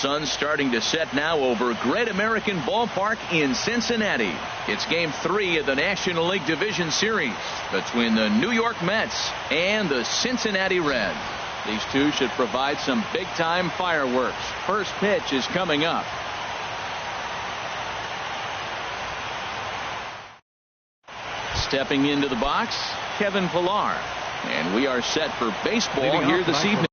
sun's starting to set now over Great American Ballpark in Cincinnati. It's Game 3 of the National League Division Series between the New York Mets and the Cincinnati Reds. These two should provide some big-time fireworks. First pitch is coming up. Stepping into the box, Kevin Pillar. And we are set for baseball here this evening.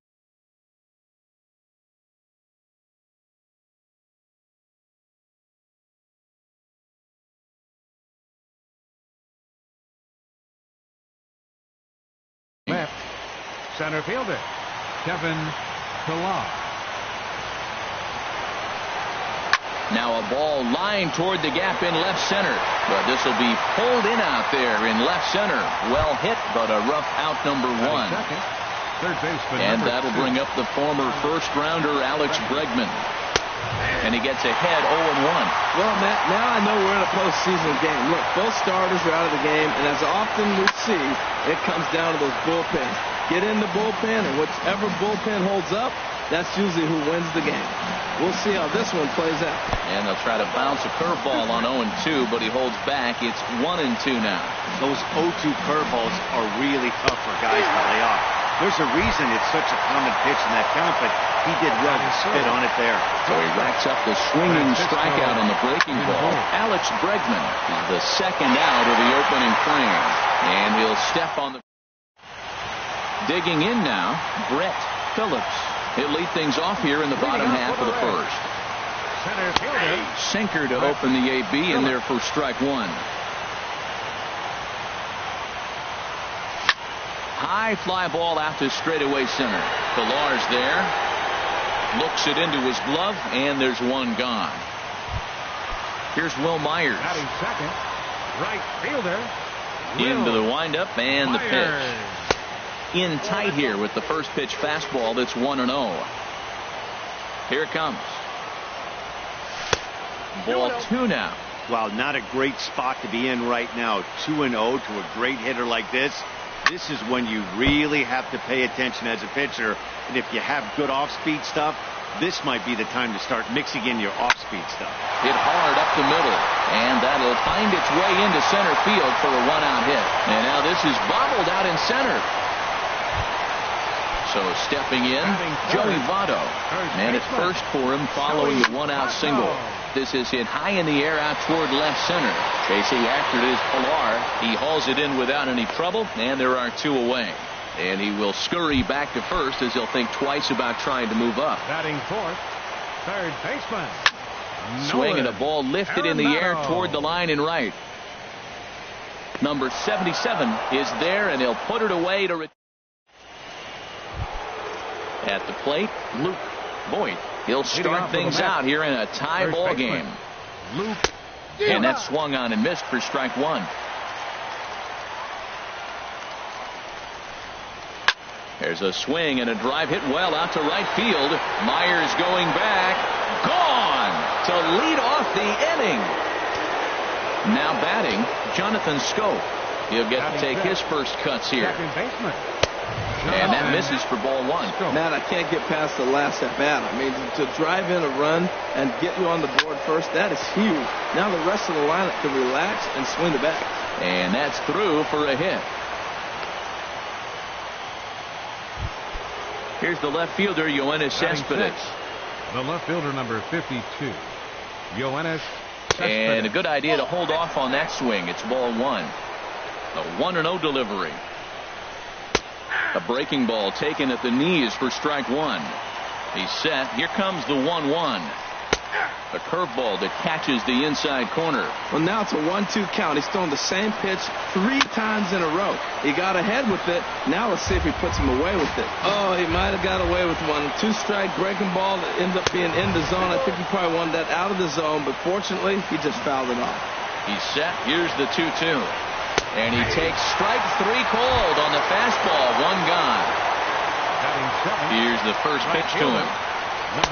Left center fielder Kevin Pillar. Now a ball lined toward the gap in left center, but this will be pulled in out there in left center. Well hit, but a rough out, number one. Third baseman, and that'll bring up the former first rounder Alex Bregman. And he gets ahead 0-1. Well, Matt, now I know we're in a postseason game. Look, both starters are out of the game, and as often we see, it comes down to those bullpens. Get in the bullpen, and whichever bullpen holds up, that's usually who wins the game. We'll see how this one plays out. And they'll try to bounce a curveball on 0-2, but he holds back. It's 1-2 now. Those 0-2 curveballs are really tough for guys to lay off. There's a reason it's such a common pitch in that count, but he did well to spit on it there. So he racks up the swinging strikeout on the breaking ball. Alex Bregman is the second out of the opening frame. And he'll step on the... Digging in now, Brett Phillips. He'll lead things off here in the bottom half of the first. Sinker to open the AB in there for strike one. High fly ball out to straightaway center. Pillar's there. Looks it into his glove, and there's one gone. Here's Will Myers. Second, right fielder. Into the windup and the pitch. In tight here with the first pitch fastball. That's 1-0. Here it comes. Ball 2 now. Well, not a great spot to be in right now. 2-0 to a great hitter like this. This is when you really have to pay attention as a pitcher. And if you have good off-speed stuff, this might be the time to start mixing in your off-speed stuff. Hit hard up the middle, and that'll find its way into center field for a one-out hit. And now this is bobbled out in center. So stepping in, Joey Votto. And it's first for him following the one-out single. This is hit high in the air out toward left center. Chasing after it is Pillar. He hauls it in without any trouble, and there are two away. And he will scurry back to first as he'll think twice about trying to move up. Batting fourth, third baseman. Swinging a ball lifted in the air toward the line and right. Number 77 is there, and he'll put it away to at the plate, Luke Voigt. He'll start things out here in a tie ball game. And that swung on and missed for strike one. There's a swing and a drive hit well out to right field. Myers going back. Gone to lead off the inning. Now batting, Jonathan Scope. He'll get to take his first cuts here. And that misses for ball one. Matt, I can't get past the last at bat. I mean, to drive in a run and get you on the board first, that is huge. Now the rest of the lineup can relax and swing the bat. And that's through for a hit. Here's the left fielder, Yoenis Cespedes. The left fielder, number 52, Yoenis Cespedes. And a good idea to hold off on that swing. It's ball one. A 1-0 delivery. A breaking ball taken at the knees for strike one. He's set. Here comes the 1-1. A curveball that catches the inside corner. Well, now it's a 1-2 count. He's thrown the same pitch 3 times in a row. He got ahead with it. Now let's see if he puts him away with it. Oh, he might have got away with one. 2-strike breaking ball that ended up being in the zone. I think he probably wanted that out of the zone, but fortunately, he just fouled it off. He's set. Here's the 2-2. And he takes strike 3 called on the fastball. One gone. Here's the first pitch to him.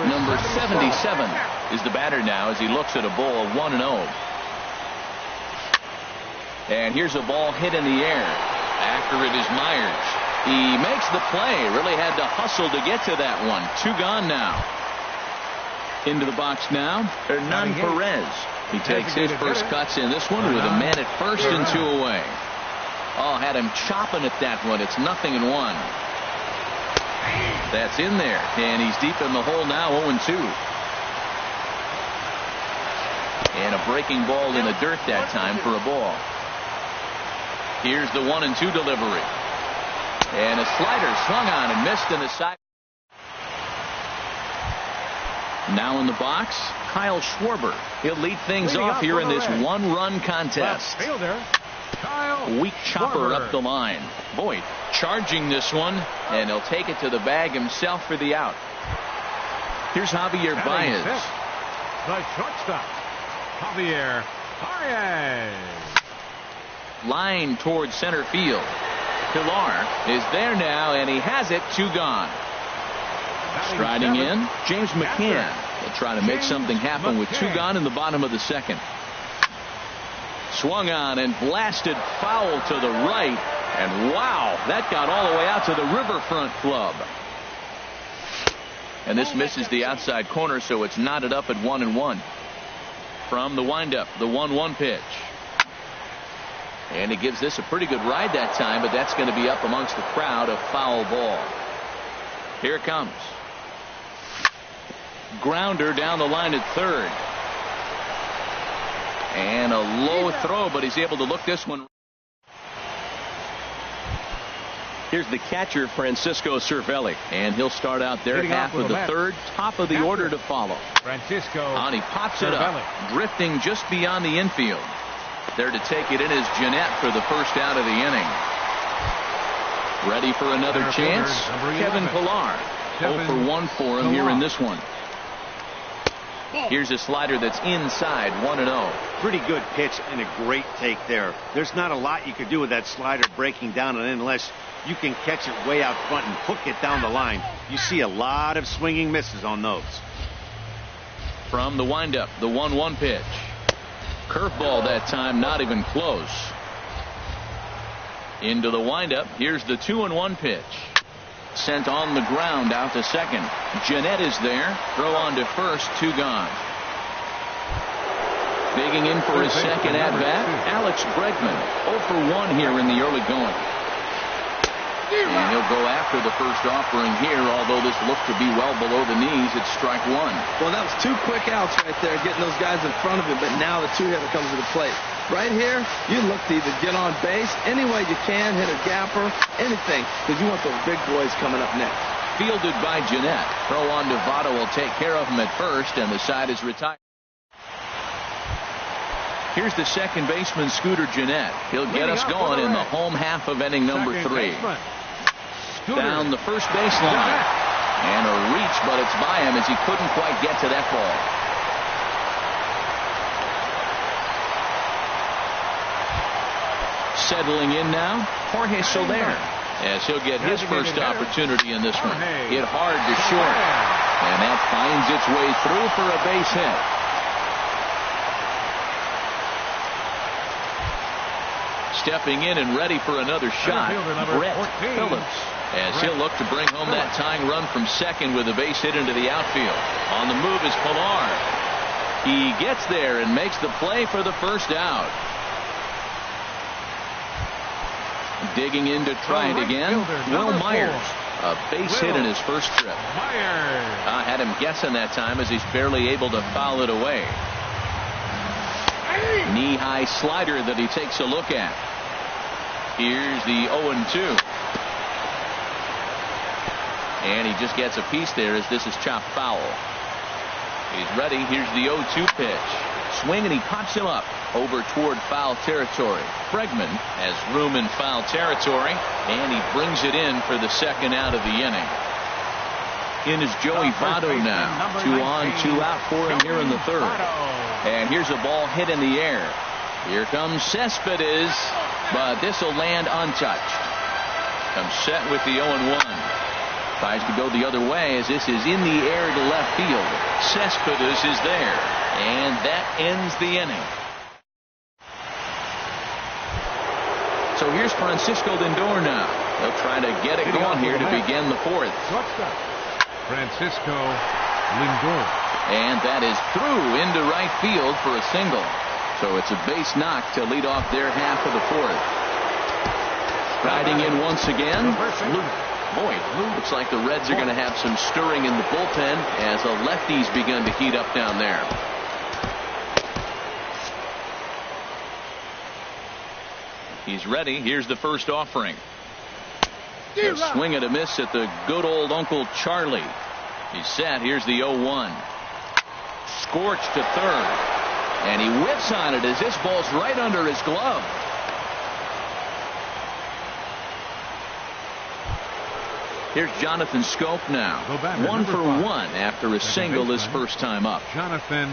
Number 77 is the batter now as he looks at a ball 1-0. And here's a ball hit in the air. After it is Myers. He makes the play. Really had to hustle to get to that one. 2 gone now. Into the box now, Hernan Perez. He takes his first cuts in this one with a man at first and 2 away. Oh, had him chopping at that one. It's 0-1. That's in there, and he's deep in the hole now, 0-2. And a breaking ball in the dirt that time for a ball. Here's the 1-2 delivery. And a slider swung on and missed in the side. Now in the box, Kyle Schwarber. He'll lead things off here in this one-run contest. Weak chopper up the line. Voit charging this one, and he'll take it to the bag himself for the out. Here's Javier Baez. The shortstop, Javier Baez. Line towards center field. Pilar is there now, and he has it. 2 gone. Striding in, James McCann. He'll try to make something happen with 2 gone in the bottom of the second. Swung on and blasted foul to the right. And wow, that got all the way out to the Riverfront Club. And this misses the outside corner, so it's knotted up at 1-1. From the windup, the 1-1 pitch. And he gives this a pretty good ride that time, but that's going to be up amongst the crowd. A foul ball. Here it comes. Grounder down the line at third. And a low throw, but he's able to look this one. Here's the catcher, Francisco Cervelli. And he'll start out there, half of the third, top of the order to follow. Francisco. And he pops it up, drifting just beyond the infield. There to take it in is Jeanette for the first out of the inning. Ready for another chance? Kevin Pilar. 0 for 1 for him here in this one. Here's a slider that's inside, 1-0. Pretty good pitch and a great take there. There's not a lot you could do with that slider breaking down and in unless you can catch it way out front and hook it down the line. You see a lot of swinging misses on those. From the windup, the 1-1 pitch. Curveball that time, not even close. Into the windup, here's the 2-1 pitch. Sent on the ground out to second. Jeanette is there. Throw on to first. 2 gone. Digging in for his second at bat, Alex Bregman. 0 for 1 here in the early going. And he'll go after the first offering here, although this looked to be well below the knees. It's strike 1. Well, that was 2 quick outs right there, getting those guys in front of him, but now the 2-hitter comes to the plate. Right here, you look to either get on base any way you can, hit a gapper, anything, because you want those big boys coming up next. Fielded by Jeanette. Throw on to Votto will take care of him at first, and the side is retired. Here's the second baseman, Scooter Jeanette. He'll get us going in the home half of inning number 3. Down the first baseline. And a reach, but it's by him as he couldn't quite get to that ball. Settling in now, Jorge Soler, as he'll get his first opportunity in this one. Hit hard to short, and that finds its way through for a base hit. Stepping in and ready for another shot, Brett Phillips, as he'll look to bring home that tying run from second with a base hit into the outfield. On the move is Pilar. He gets there and makes the play for the first out. Digging in to try it again, Will Myers. A base hit in his first trip. I had him guessing that time as he's barely able to foul it away. Knee-high slider that he takes a look at. Here's the 0-2. And he just gets a piece there as this is chopped foul. He's ready. Here's the 0-2 pitch. Swing, and he pops him up over toward foul territory. Bregman has room in foul territory, and he brings it in for the second out of the inning. In is Joey Votto now. 2 on, 2 out for him here in the third. And here's a ball hit in the air. Here comes Cespedes, but this will land untouched. Comes set with the 0-1. Tries to go the other way as this is in the air to left field. Cespedes is there, and that ends the inning. So here's Francisco Lindor now. They'll try to get it going here to begin the fourth. Francisco Lindor. And that is through into right field for a single. So it's a base knock to lead off their half of the fourth. Striding in once again, Boy, looks like the Reds are going to have some stirring in the bullpen as the lefties begun to heat up down there. He's ready. Here's the first offering. A swing and a miss at the good old Uncle Charlie. He's set. Here's the 0-1. Scorched to third. And he whips on it as this ball's right under his glove. Here's Jonathan Scope now. 1 for 1 after a single his first time up. Jonathan.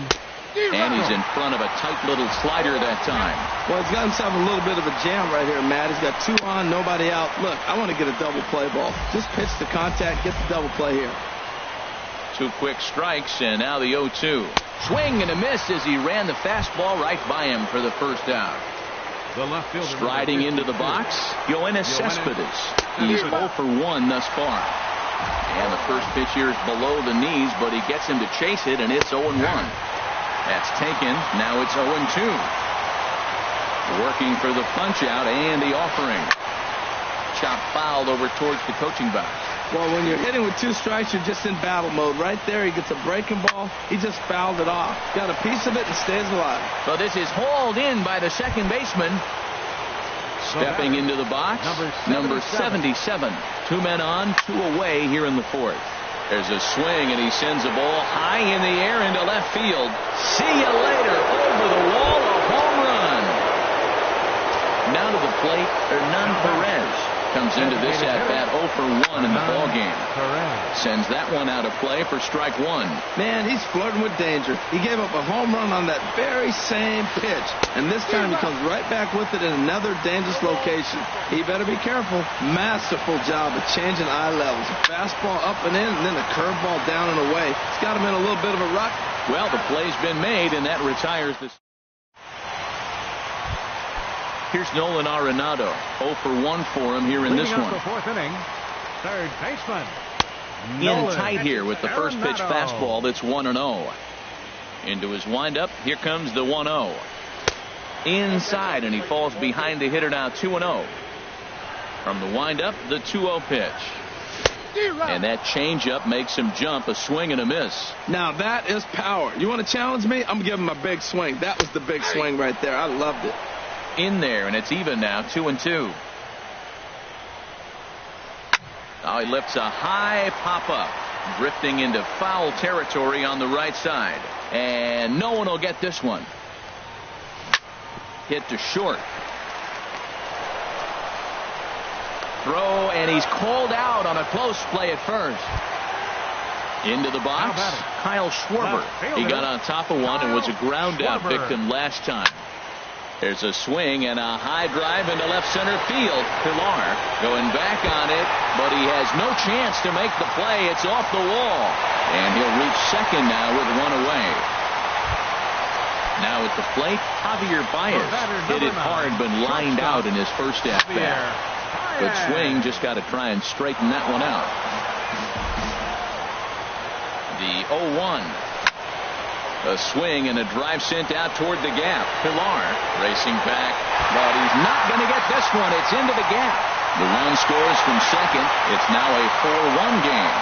And he's in front of a tight little slider that time. Well, he's got himself a little bit of a jam right here, Matt. He's got 2 on, nobody out. Look, I want to get a double play ball. Just pitch the contact, get the double play here. 2 quick strikes, and now the 0-2. Swing and a miss as he ran the fastball right by him for the first out. The left fielder striding into the box, Yoenis Cespedes. He's 0 for 1 thus far. And the first pitch here is below the knees, but he gets him to chase it, and it's 0-1. That's taken. Now it's 0-2. Working for the punch out and the offering. Chop fouled over towards the coaching box. Well, when you're hitting with 2 strikes, you're just in battle mode. Right there, he gets a breaking ball. He just fouled it off. Got a piece of it and stays alive. So this is hauled in by the second baseman. Stepping into the box, number 77. 2 men on, 2 away here in the fourth. There's a swing, and he sends a ball high in the air into left field. See you later. Over the wall, a home run. Now to the plate, Hernan Perez comes into this at-bat 0 for 1 in the ballgame. Sends that one out of play for strike 1. Man, he's flirting with danger. He gave up a home run on that very same pitch. And this time he comes right back with it in another dangerous location. He better be careful. Masterful job of changing eye levels. Fastball up and in, and then a curveball down and away. It's got him in a little bit of a rut. Well, the play's been made, and that retires this. Here's Nolan Arenado. 0 for 1 for him here in this one. The 4th inning, third baseman. In tight here with the first pitch fastball that's 1-0. Into his windup. Here comes the 1-0. Inside, and he falls behind the hitter now 2-0. From the windup, the 2-0 pitch. And that changeup makes him jump. A swing and a miss. Now that is power. You want to challenge me? I'm giving him a big swing. That was the big swing right there. I loved it. In there, and it's even now, 2-2. Now he lifts a high pop-up, drifting into foul territory on the right side. And no one will get this one. Hit to short. Throw, and he's called out on a close play at first. Into the box, Kyle Schwarber. He got on top of one and was a ground-out victim last time. There's a swing and a high drive into left center field. Pilar going back on it, but he has no chance to make the play. It's off the wall. And he'll reach second now with 1 away. Now at the plate, Javier Baez hit it hard but lined out in his first at-bat. Good swing, just got to try and straighten that one out. The 0-1. A swing and a drive sent out toward the gap. Pilar racing back, but he's not going to get this one. It's into the gap. The run scores from second. It's now a 4-1 game.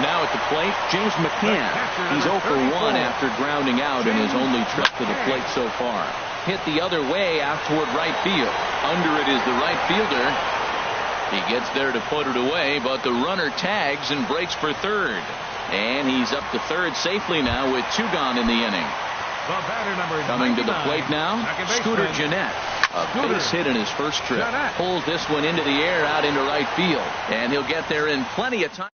Now at the plate, James McCann. He's 0 for 1 after grounding out in his only trip to the plate so far. Hit the other way out toward right field. Under it is the right fielder. He gets there to put it away, but the runner tags and breaks for third. And he's up to third safely now with 2 gone in the inning. Coming to the plate now, Scooter Gennett. A base hit in his first trip. Pulls this one into the air out into right field. And he'll get there in plenty of time.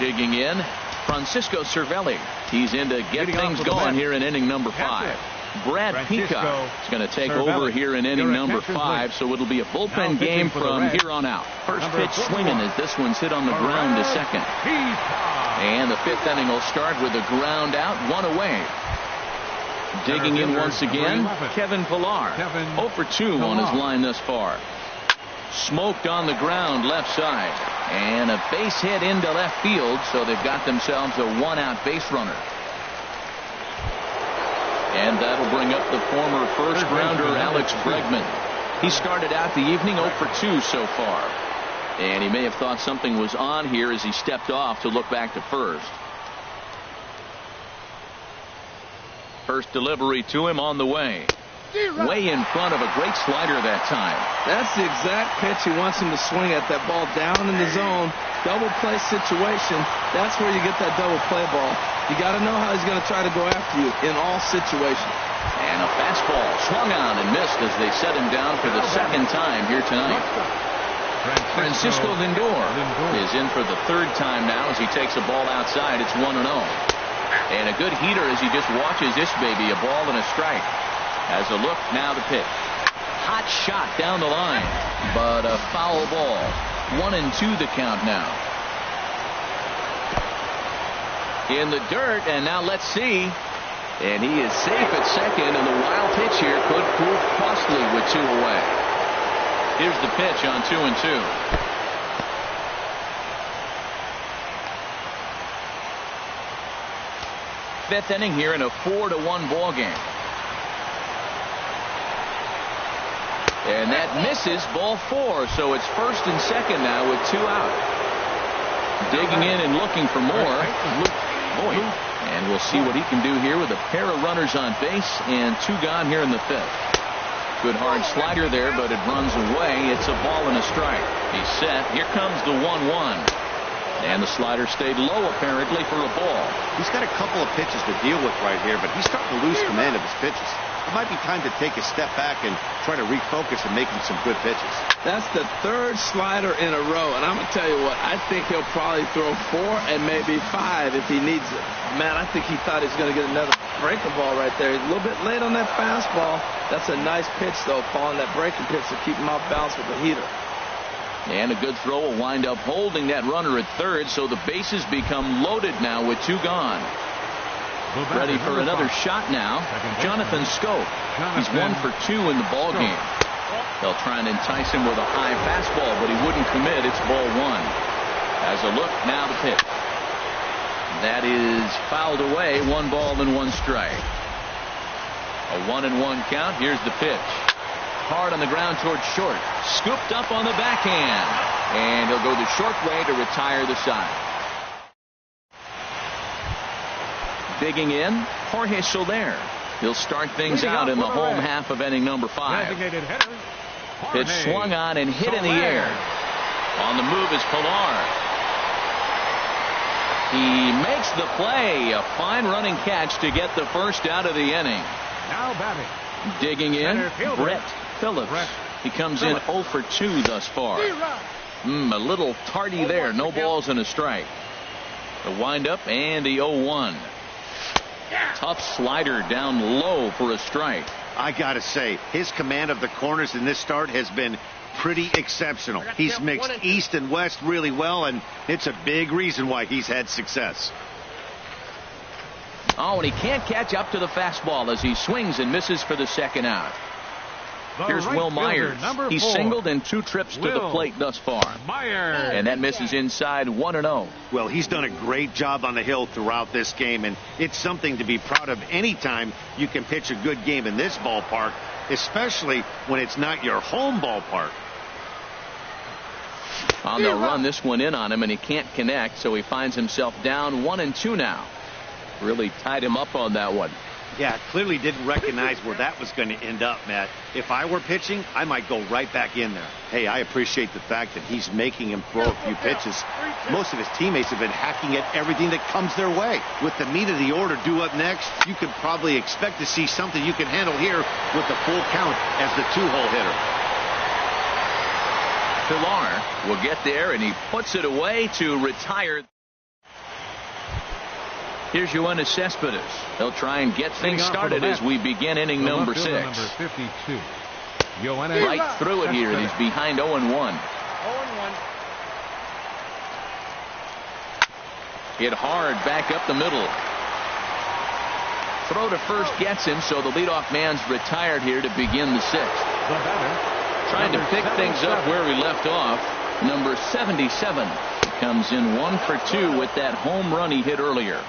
Digging in, Francisco Cervelli. He's in to get things going here in inning number 5. Brad Peacock is going to take over here in inning number 5, so it'll be a bullpen game from here on out. First pitch swinging as this one's hit on the ground to second. And the 5th inning will start with a ground out, 1 away. Digging in once again, Kevin Pilar. 0 for 2 on his line thus far. Smoked on the ground left side. And a base hit into left field, so they've got themselves a one-out base runner. And that'll bring up the former first-rounder Alex Bregman. He started out the evening 0 for 2 so far. And he may have thought something was on here as he stepped off to look back to first. First delivery to him on the way. Way in front of a great slider that time. That's the exact pitch he wants him to swing at. That ball down in the zone. Double play situation. That's where you get that double play ball. You got to know how he's going to try to go after you in all situations. And a fastball swung on and missed as they set him down for the second time here tonight. Francisco Lindor is in for the third time now as he takes a ball outside. It's 1-0. And a good heater as he just watches this baby, a ball and a strike. As a look, now the pitch. Hot shot down the line, but a foul ball. 1-2 the count now. In the dirt, and now let's see. And he is safe at second, and the wild pitch here could prove costly with 2 away. Here's the pitch on 2-2. Fifth inning here in a 4-1 ball game. And that misses, ball 4, so it's first and second now with 2 out. Digging in and looking for more, Luke Voigt. And we'll see what he can do here with a pair of runners on base and 2 gone here in the 5th. Good hard slider there, but it runs away. It's a ball and a strike. He's set. Here comes the 1-1. And the slider stayed low apparently for a ball. He's got a couple of pitches to deal with right here, but he's starting to lose command of his pitches. It might be time to take a step back and try to refocus and make him some good pitches. That's the 3rd slider in a row, and I'm going to tell you what, I think he'll probably throw 4 and maybe 5 if he needs it. Man, I think he thought he was going to get another breaking ball right there. He's a little bit late on that fastball. That's a nice pitch, though, calling that breaking pitch to keep him off balance with the heater. And a good throw will wind up holding that runner at third, so the bases become loaded now with 2 gone. Ready for another shot now. Jonathan Schoop. He's 1 for 2 in the ball game. They'll try and entice him with a high fastball, but he wouldn't commit. It's ball 1. As a look, now the pitch. That is fouled away. 1 ball and 1 strike. A 1-1 count. Here's the pitch. Hard on the ground towards short. Scooped up on the backhand. And he'll go the short way to retire the side. Digging in, Jorge Soler. He'll start things out in the home half of inning number 5. Pitch swung on and hit in the air. On the move is Pilar. He makes the play. A fine running catch to get the first out of the inning. Now batting. Digging in, Brett Phillips. He comes in 0 for 2 thus far. A little tardy there. No balls and a strike. The windup and the 0-1. Tough slider down low for a strike. I gotta say, his command of the corners in this start has been pretty exceptional. He's mixed east and west really well, and it's a big reason why he's had success. Oh, and he can't catch up to the fastball as he swings and misses for the second out. Here's Will Myers. He's singled in 2 trips to the plate thus far. And that misses inside 1-0. Well, he's done a great job on the hill throughout this game, and it's something to be proud of anytime you can pitch a good game in this ballpark, especially when it's not your home ballpark. They'll run this one in on him, and he can't connect, so he finds himself down 1-2 now. Really tied him up on that one. Yeah, clearly didn't recognize where that was going to end up, Matt. If I were pitching, I might go right back in there. Hey, I appreciate the fact that he's making him throw a few pitches. Most of his teammates have been hacking at everything that comes their way. With the meat of the order due up next, you could probably expect to see something you can handle here with the full count as the 2-hole hitter. Pilar will get there, and he puts it away to retire. Here's Yoenis Cespedes. They'll try and get things started as we begin inning number 6. Number 52. Right through it here. He's behind 0-1. Hit hard back up the middle. Throw to first gets him, so the leadoff man's retired here to begin the 6th. The batter, Trying to pick things up where we left off. Number 77 comes in 1 for 2 with that home run he hit earlier.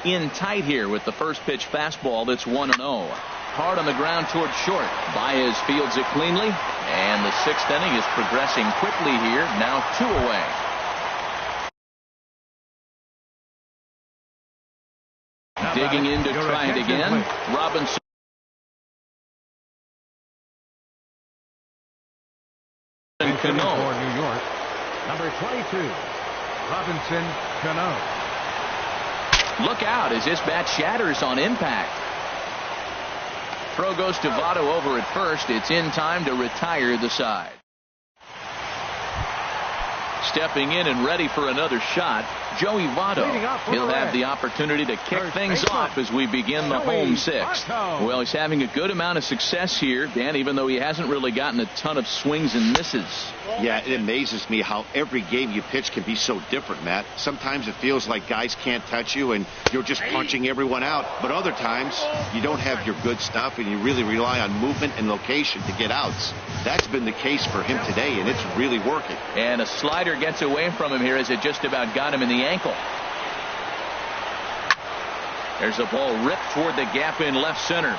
In tight here with the first pitch fastball that's 1-0. Hard on the ground towards short. Baez fields it cleanly, and the 6th inning is progressing quickly here. Now 2 away. Digging in to try it again. Robinson. Cano. For New York, number 22, Robinson Cano. Look out as this bat shatters on impact. Throw goes to Votto over at first. It's in time to retire the side. Stepping in and ready for another shot, Joey Votto. He'll have the opportunity to kick things off as we begin the home 6th. Well, he's having a good amount of success here, Dan, even though he hasn't really gotten a ton of swings and misses. Yeah, it amazes me how every game you pitch can be so different, Matt. Sometimes it feels like guys can't touch you and you're just punching everyone out. But other times you don't have your good stuff and you really rely on movement and location to get outs. That's been the case for him today, and it's really working. And a slider gets away from him here as it just about got him in the ankle. There's a ball ripped toward the gap in left center.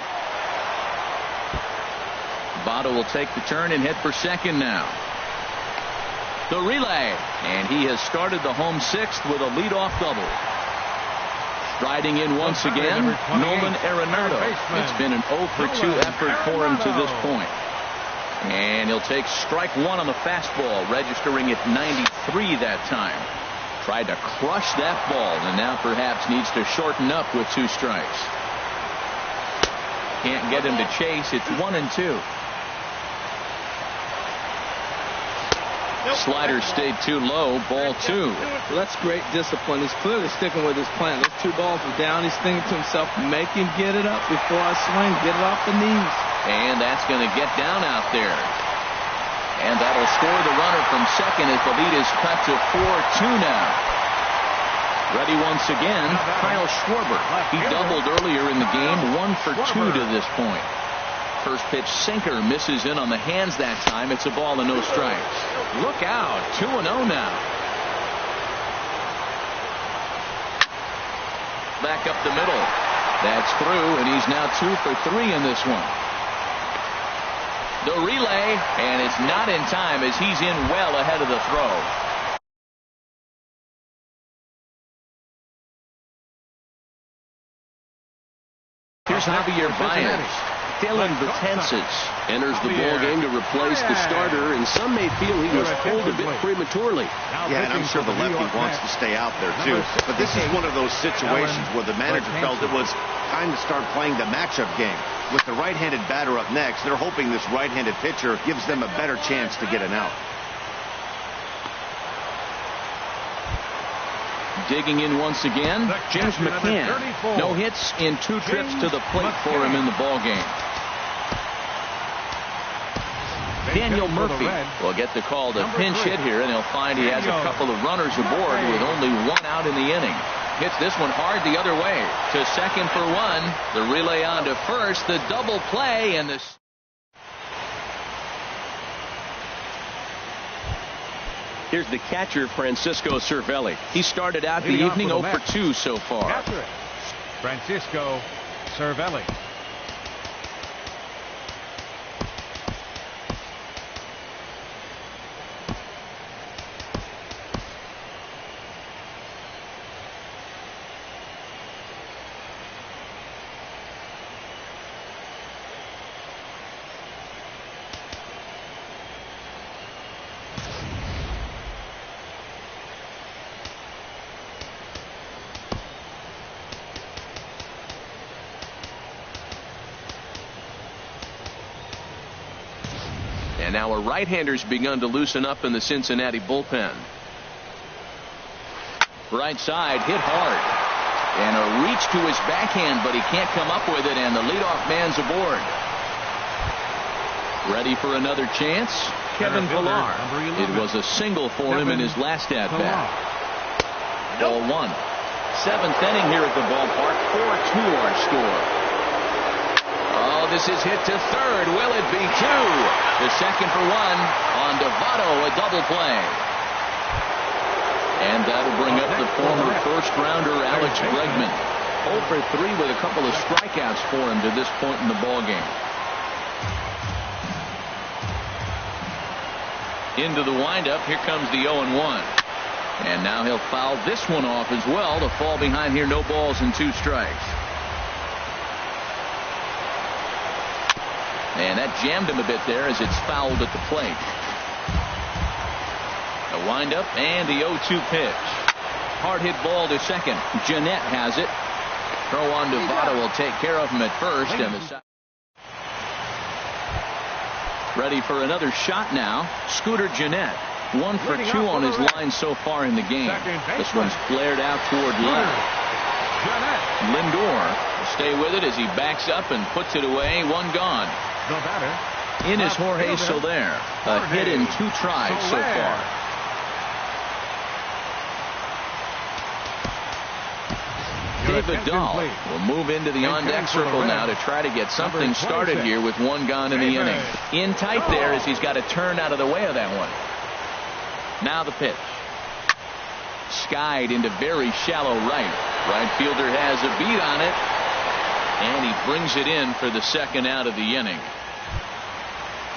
Votto will take the turn and hit for second now. The relay, and he has started the home 6th with a leadoff double. Striding in once again, Nolan Arenado. It's been an 0 for 2 effort for him to this point. And he'll take strike 1 on the fastball, registering at 93 that time. Tried to crush that ball, and now perhaps needs to shorten up with 2 strikes. Can't get him to chase. It's 1-2. Slider stayed too low. Ball 2. Well, that's great discipline. He's clearly sticking with his plan. Those 2 balls are down. He's thinking to himself, make him get it up before I swing. Get it off the knees. And that's going to get down out there. And that'll score the runner from second as the lead is cut to 4-2 now. Ready once again, Kyle Schwarber. He doubled earlier in the game, 1 for 2 to this point. First pitch sinker misses in on the hands that time. It's a ball and no strikes. Look out, 2-0 now. Back up the middle. That's through, and he's now 2 for 3 in this one. The relay, and it's not in time as he's in well ahead of the throw. Here's Javier Baez. Dylan Betances enters the ball game to replace the starter, and some may feel he was pulled a bit prematurely. Yeah, and I'm sure the lefty wants to stay out there too. But this is one of those situations where the manager felt it was time to start playing the matchup game. With the right-handed batter up next, they're hoping this right-handed pitcher gives them a better chance to get an out. Digging in once again, James McCann. No hits in 2 trips to the plate for him in the ball game. Daniel Murphy will get the call to pinch hit here, and he'll find he has a couple of runners aboard with only 1 out in the inning. Hits this one hard the other way to second for 1. The relay on to first, the double play, and this. Here's the catcher, Francisco Cervelli. He started out the evening 0 for 2 so far. Francisco Cervelli. And now a right-hander's begun to loosen up in the Cincinnati bullpen. Right side, hit hard. And a reach to his backhand, but he can't come up with it, and the leadoff man's aboard. Ready for another chance? Kevin Pillar. It was a single for him in his last at-bat. Ball 1. 7th inning here at the ballpark. 4-2 our score. Oh, this is hit to third. Will it be two? The second for one on Votto, a double play. And that'll bring up the former first-rounder Alex Bregman. 0 for 3 with a couple of strikeouts for him to this point in the ballgame. Into the windup. Here comes the 0-1. And now he'll foul this one off as well to fall behind here. No balls and 2 strikes. And that jammed him a bit there as it's fouled at the plate. The windup and the 0-2 pitch. Hard hit ball to second. Jeanette has it. Throw on to Votto will take care of him at first. And the ready for another shot now. Scooter Jeanette. 1 for 2 on his line so far in the game. This one's flared out toward left. Lindor will stay with it as he backs up and puts it away. 1 gone. In is Jorge Soler. A hit in 2 tries so far. David Dahl will move into the on-deck circle now to try to get something started here with 1 gone in the inning. In tight there as he's got to turn out of the way of that one. Now the pitch. Skied into very shallow right. Right fielder has a beat on it. And he brings it in for the second out of the inning.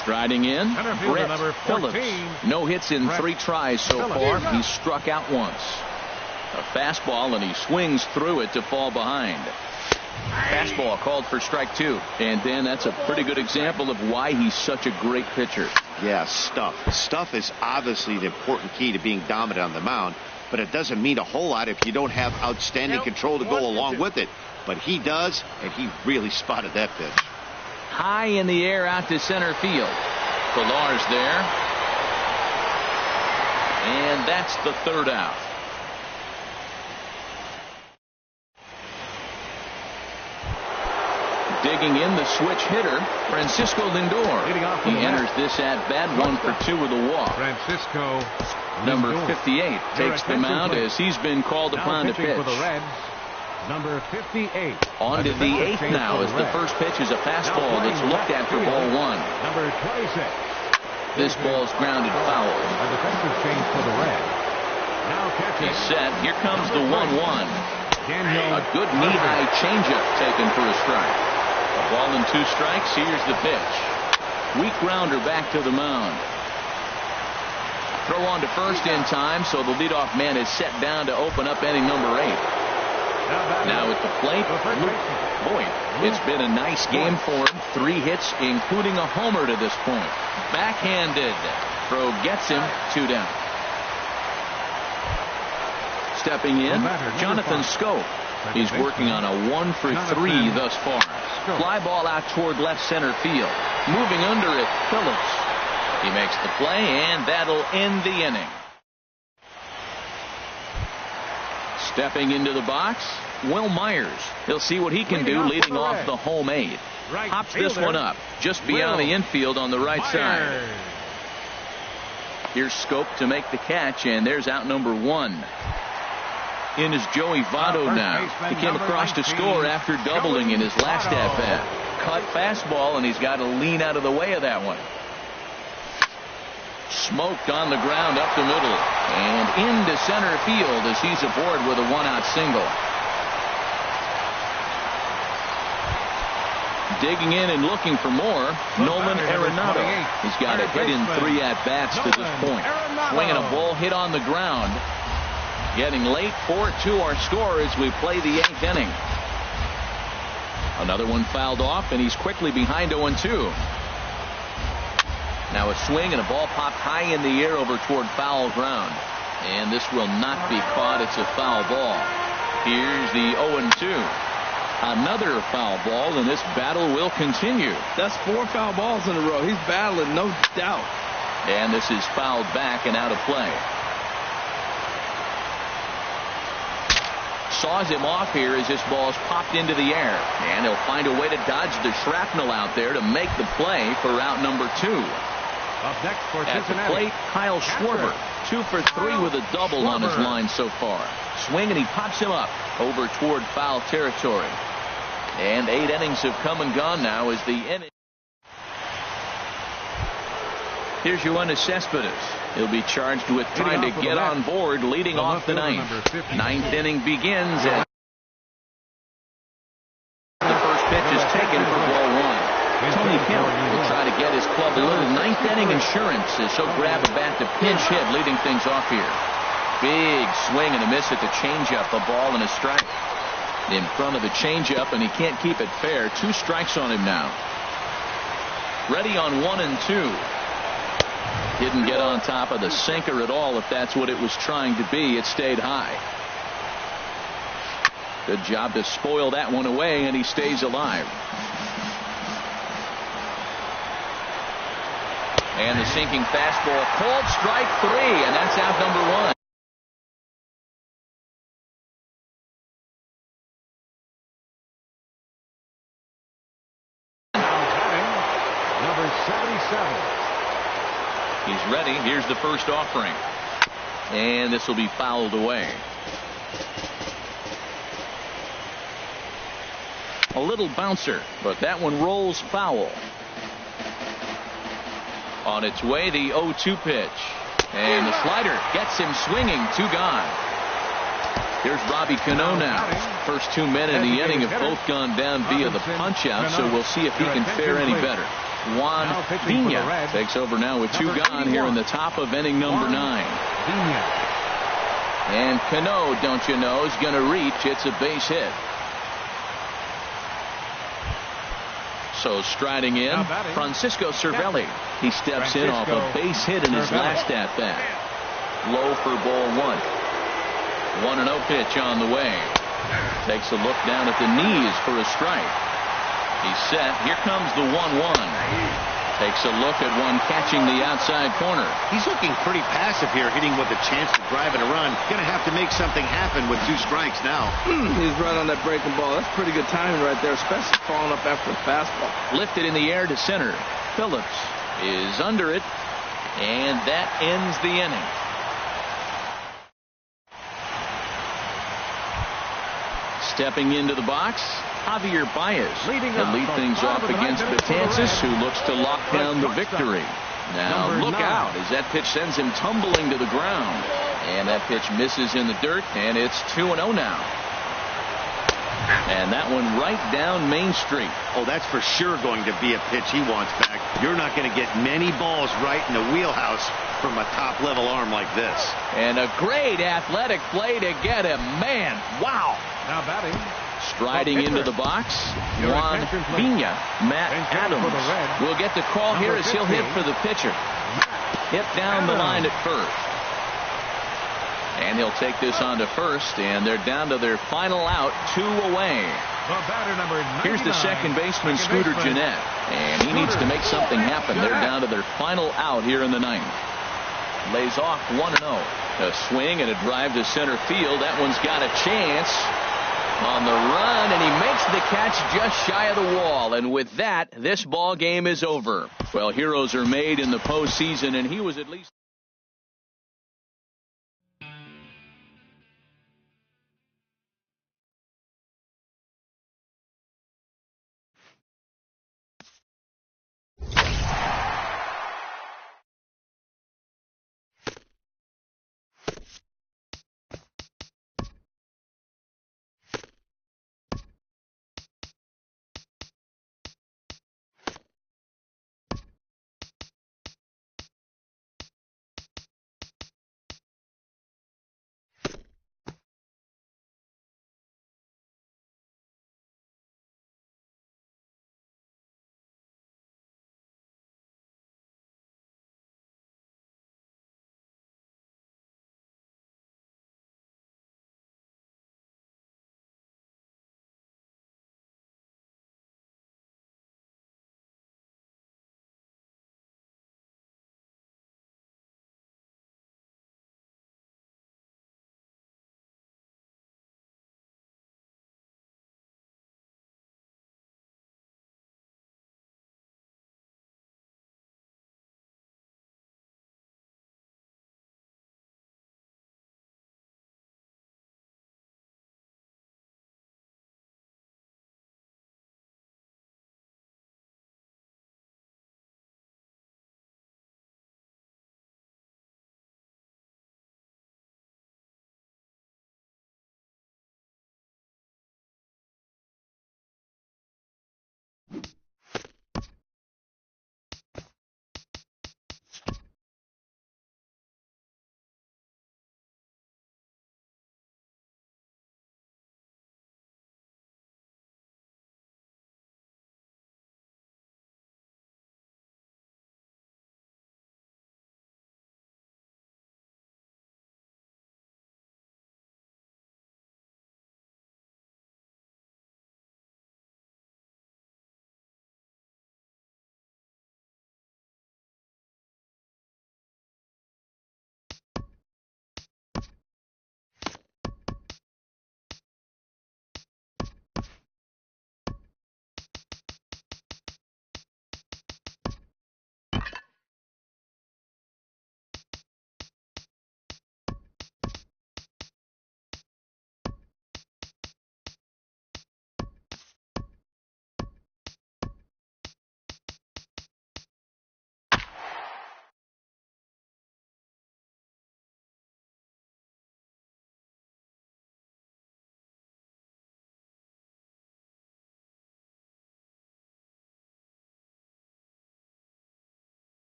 Striding in, Brett Phillips. No hits in 3 tries so far. He's struck out once. A fastball, and he swings through it to fall behind. Fastball called for strike 2. And then that's a pretty good example of why he's such a great pitcher. Yeah, stuff. Stuff is obviously the important key to being dominant on the mound, but it doesn't mean a whole lot if you don't have outstanding control to go along with it. But he does, and he really spotted that pitch. High in the air out to center field. Pilar's there. And that's the 3rd out. Digging in the switch hitter, Francisco Lindor. He enters this at bat 1 for 2 with a walk. Francisco Number 58 takes the mound as he's been called upon to pitch. Number 58. On to the 8th now as the first pitch is a fastball that's looked at for ball 1. Number 26. This ball's grounded foul. A defensive change for the Reds. Now catching. He's set. Here comes the 1-1. A good knee-high changeup taken for a strike. A ball and 2 strikes. Here's the pitch. Weak grounder back to the mound. Throw on to first in time, so the leadoff man is set down to open up inning number 8. Now at the plate, Boyd. It's been a nice game for him. 3 hits, including a homer to this point. Backhanded. Throw gets him. 2 down. Stepping in, Jonathan Scope. He's working on a 1 for 3 thus far. Fly ball out toward left center field. Moving under it, Phillips. He makes the play, and that'll end the inning. Stepping into the box, Will Myers. He'll see what he can do leading off the home 8. Pops this one up just beyond the infield on the right side. Here's Scope to make the catch, and there's out number 1. In is Joey Votto now. He came across to score after doubling in his last at-bat. Cut fastball, and he's got to lean out of the way of that one. Smoked on the ground up the middle and into center field as he's aboard with a 1-out single. Digging in and looking for more, Nolan Arenado. He's got a hit in 3 at-bats to this point. Swinging a ball hit on the ground. Getting late, 4-2 our score as we play the 8th inning. Another one fouled off, and he's quickly behind 0-2. Now a swing and a ball popped high in the air over toward foul ground. And this will not be caught. It's a foul ball. Here's the 0-2. Another foul ball, and this battle will continue. That's 4 foul balls in a row. He's battling, no doubt. And this is fouled back and out of play. Saws him off here as this ball's popped into the air. And he'll find a way to dodge the shrapnel out there to make the play for out number 2. Up next for At the plate, Kyle Schwarber. 2 for 3 with a double on his line so far. Swing, and he pops him up over toward foul territory. And 8 innings have come and gone now as the inning. Here's Yoenis Cespedes. He'll be charged with trying to get on board, leading off the ninth. Ninth inning begins, and the first pitch is taken for ball 1. Tony Kemp will try to get his club a little ninth inning insurance as he'll grab a bat to pinch hit, leading things off here. Big swing and a miss at the changeup, a ball and a strike. In front of the changeup, and he can't keep it fair. 2 strikes on him now. Ready on 1 and 2. Didn't get on top of the sinker at all, if that's what it was trying to be. It stayed high. Good job to spoil that one away, and he stays alive. And the sinking fastball called strike 3, and that's out number 1. Number 77. He's ready. Here's the first offering. And this will be fouled away. A little bouncer, but that one rolls foul. On its way, the 0-2 pitch. And the slider gets him swinging. 2 gone. Here's Robbie Cano now. First 2 men in the inning have both gone down via the punch-out, so we'll see if he can fare any better. Juan Pena takes over now with 2 gone here in the top of inning number 9. And Cano, don't you know, is going to reach. It's a base hit. So striding in, Francisco Cervelli. He steps in off a base hit in his last at-bat. Low for ball 1. 1-0 pitch on the way. Takes a look down at the knees for a strike. He's set. Here comes the 1-1. Takes a look at one catching the outside corner. He's looking pretty passive here, hitting with a chance to drive in a run. Going to have to make something happen with 2 strikes now. He's right on that breaking ball. That's pretty good timing right there, especially falling up after a fastball. Lifted in the air to center. Phillips is under it, and that ends the inning. Stepping into the box, Javier Baez. He'll lead things off against Betances, who looks to lock down the victory. Now look out as that pitch sends him tumbling to the ground. And that pitch misses in the dirt, and it's 2-0 now. And that one right down Main Street. Oh, that's for sure going to be a pitch he wants back. You're not going to get many balls right in the wheelhouse from a top-level arm like this. And a great athletic play to get him. Man, wow. Now batting. Striding into the box, Juan Pena. Matt Adams will get the call here as he'll hit for the pitcher. Hit down the line at first. And he'll take this on to first, and they're down to their final out, 2 away. Here's the second baseman, Scooter Gennett, and he needs to make something happen. They're down to their final out here in the 9th. Lays off 1-0. A swing and a drive to center field. That one's got a chance on the run, and he makes the catch just shy of the wall. And with that, this ball game is over. Well, heroes are made in the postseason, and he was at least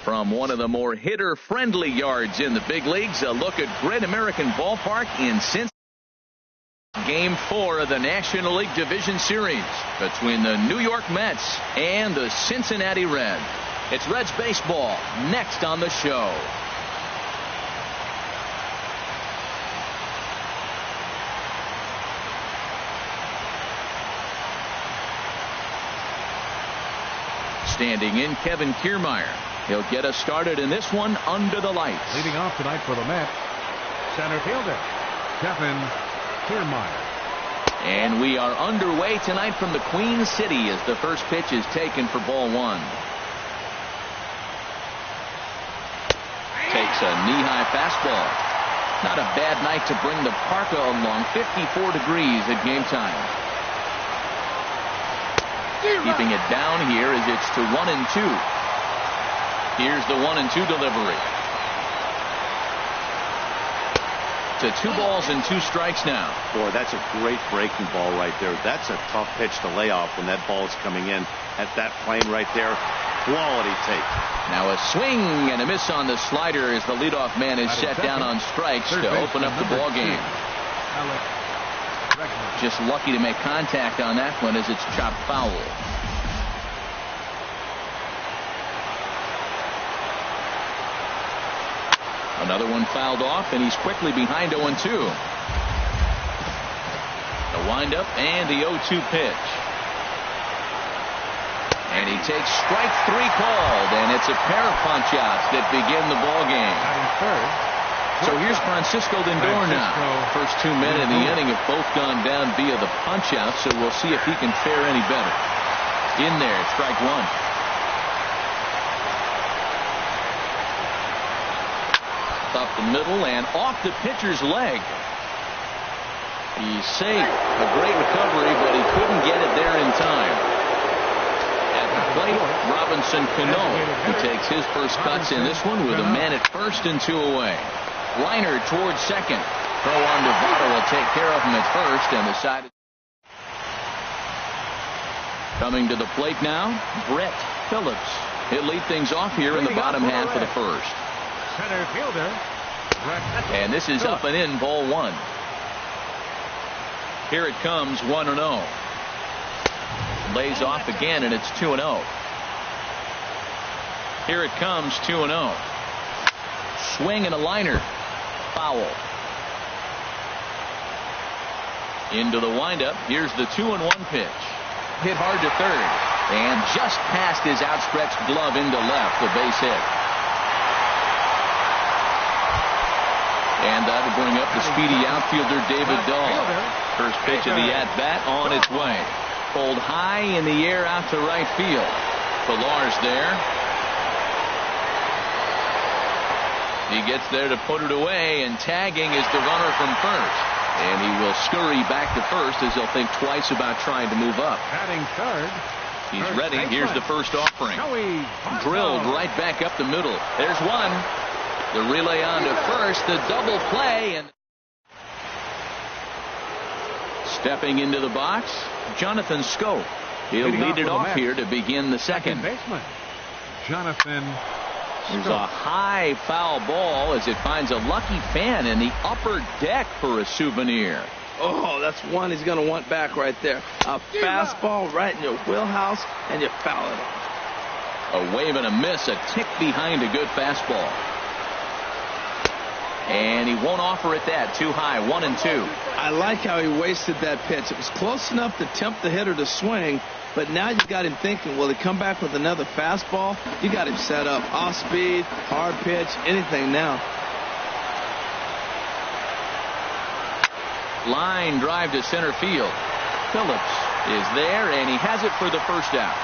From one of the more hitter-friendly yards in the big leagues, a look at Great American Ballpark in Cincinnati. Game 4 of the National League Division Series between the New York Mets and the Cincinnati Reds. It's Reds baseball next on the show. Standing in, Kevin Kiermaier. He'll get us started in this one under the lights. Leading off tonight for the Mets, center fielder Kevin Kiermaier. And we are underway tonight from the Queen City as the first pitch is taken for ball one. Takes a knee-high fastball. Not a bad night to bring the parka along. 54 degrees at game time. Keeping it down here as it's to 1-2. Here's the 1-2 delivery. To 2 balls and 2 strikes now. Boy, that's a great breaking ball right there. That's a tough pitch to lay off when that ball's coming in at that plane right there. Quality take. Now a swing and a miss on the slider as the leadoff man is set down on strikes to open up the ball game. Just lucky to make contact on that one as it's chopped foul. Another one fouled off, and he's quickly behind 0-2. The windup and the 0-2 pitch. And he takes strike 3 called, and it's a pair of punch-outs that begin the ball game. So here's Francisco Lindor now. First 2 men in the inning have both gone down via the punch-out, so we'll see if he can fare any better. In there, strike 1. Up the middle and off the pitcher's leg. He's safe. A great recovery, but he couldn't get it there in time. At the plate, Robinson Cano, who takes his first cuts in this one with a man at first and 2 away. Liner towards second. Throw on to Votto will take care of him at first, and the side. Coming to the plate now, Brett Phillips. He'll lead things off here in the bottom half of the first. Center fielder. And this is up and in, ball 1. Here it comes, 1-0. Lays off again, and it's 2-0. Here it comes, 2-0. Swing and a liner. Foul. Into the windup. Here's the 2-1 pitch. Hit hard to third. And just past his outstretched glove into left, the base hit. And that'll bring up the speedy outfielder David Dahl. First pitch of the at-bat on its way. Pulled high in the air out to right field. Pilar's there. He gets there to put it away, and tagging is the runner from first. And he will scurry back to first as he'll think twice about trying to move up. Batting third. He's ready. Here's the first offering. Drilled right back up the middle. There's one. The relay on to first, the double play, and stepping into the box, Jonathan Schoop. He'll lead it off here to begin the second. Baseman Jonathan There's a high foul ball as it finds a lucky fan in the upper deck for a souvenir. Oh, that's one he's going to want back right there. A fastball right in your wheelhouse, and you foul it off. A wave and a miss, a tick behind a good fastball. And he won't offer it that. Too high, 1-2. I like how he wasted that pitch. It was close enough to tempt the hitter to swing, but now you got him thinking, will he come back with another fastball? You got him set up. Off speed, hard pitch, anything now. Line drive to center field. Phillips is there, and he has it for the first out.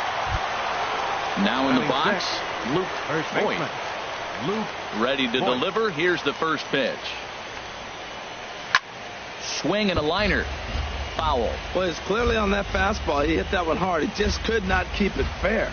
Now in the box, Luke Voigt. Ready to deliver. Here's the first pitch. Swing and a liner. Foul. Well, it's clearly on that fastball. He hit that one hard. He just could not keep it fair.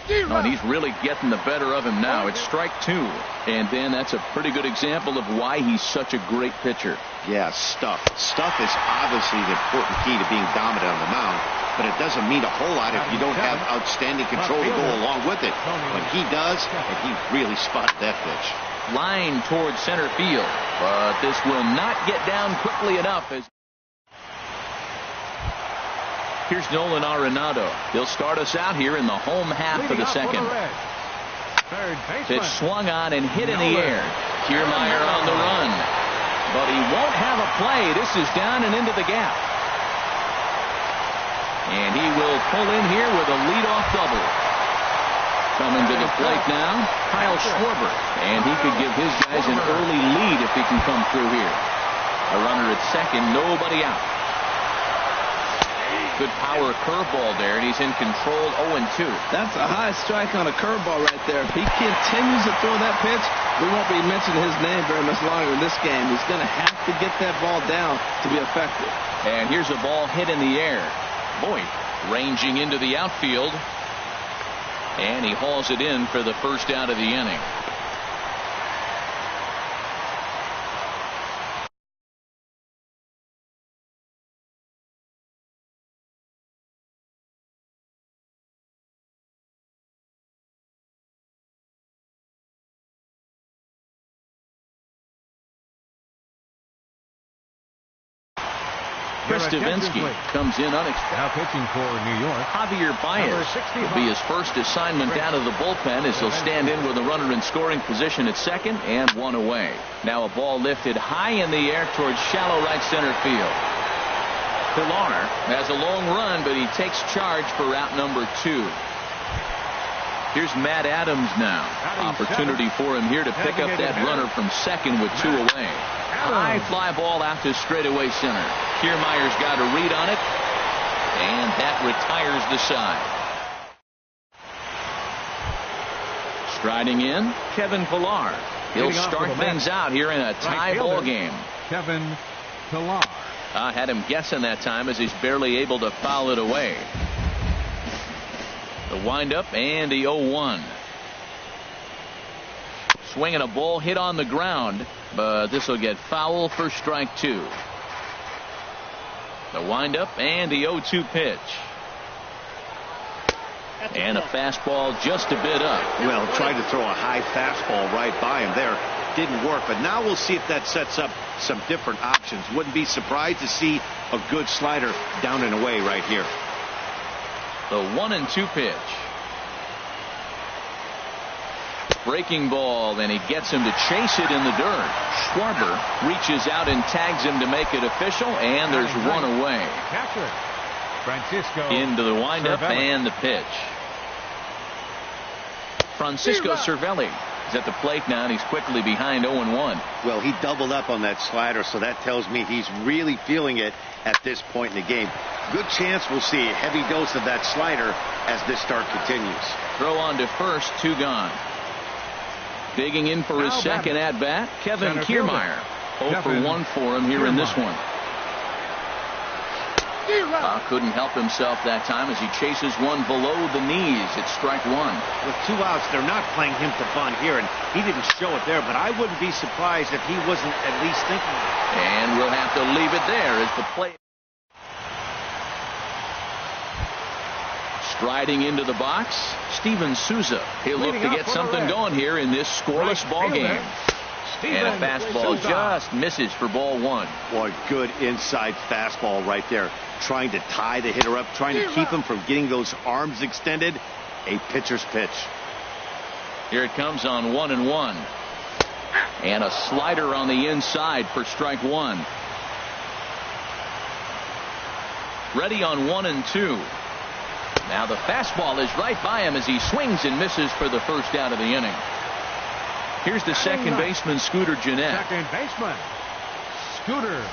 Oh, and he's really getting the better of him now. It's strike two. And then that's a pretty good example of why he's such a great pitcher. Yeah, stuff. Stuff is obviously the important key to being dominant on the mound, but it doesn't mean a whole lot if you don't have outstanding control to go along with it. But he does, and he really spotted that pitch. Line towards center field, but this will not get down quickly enough. Here's Nolan Arenado. He'll start us out here in the home half of the second. Pitch swung on and hit in the air. Kiermaier on the run, but he won't have a play. This is down and into the gap. And he will pull in here with a leadoff double. Coming to the plate now, Kyle Schwarber. And he could give his guys an early lead if he can come through here. A runner at second, nobody out. Good power curveball there, and he's in control 0-2. That's a high strike on a curveball right there. If he continues to throw that pitch, we won't be mentioning his name very much longer in this game. He's going to have to get that ball down to be effective. And here's a ball hit in the air. Boyd ranging into the outfield, and he hauls it in for the first out of the inning. Chris Davinsky comes in unexpected. Now pitching for New York, Javier Baez will be his first assignment out of the bullpen as he'll stand in with a runner in scoring position at second and one away. Now a ball lifted high in the air towards shallow right center field. Pilar has a long run, but he takes charge for route number 2. Here's Matt Adams now. Opportunity for him here to pick up that runner from second with 2 away. High fly ball out to straightaway center. Kiermaier's got a read on it, and that retires the side. Striding in, Kevin Pilar. He'll start things out here in a tie ball game. Kevin Pilar. I had him guessing that time as he's barely able to foul it away. The windup and the 0-1. Swinging a ball hit on the ground, but this will get foul for strike 2. The windup and the 0-2 pitch. And a fastball just a bit up. Well, tried to throw a high fastball right by him there. Didn't work, but now we'll see if that sets up some different options. Wouldn't be surprised to see a good slider down and away right here. The 1-2 pitch. Breaking ball, and he gets him to chase it in the dirt. Schwarber reaches out and tags him to make it official, and there's one away. Catcher Francisco into the windup Cervelli. And the pitch. Francisco Cervelli is at the plate now, and he's quickly behind 0-1. Well, he doubled up on that slider, so that tells me he's really feeling it at this point in the game. Good chance we'll see a heavy dose of that slider as this start continues. Throw on to first, 2 gone. Digging in for his second at bat, Kevin Kiermaier. 0 for 1 for him here in this one. Couldn't help himself that time as he chases one below the knees. It's strike 1. With 2 outs, they're not playing him to bunt here, and he didn't show it there, but I wouldn't be surprised if he wasn't at least thinking it. And we'll have to leave it there as the play. Striding into the box, Steven Souza. He'll look to get something going here in this scoreless ball game. And a fastball just misses for ball 1. Boy, good inside fastball right there. Trying to tie the hitter up, trying to keep him from getting those arms extended. A pitcher's pitch. Here it comes on 1-1. And a slider on the inside for strike 1. Ready on 1-2. Now the fastball is right by him as he swings and misses for the first out of the inning. Here's the second baseman, Scooter Gennett. Second baseman, Scooter.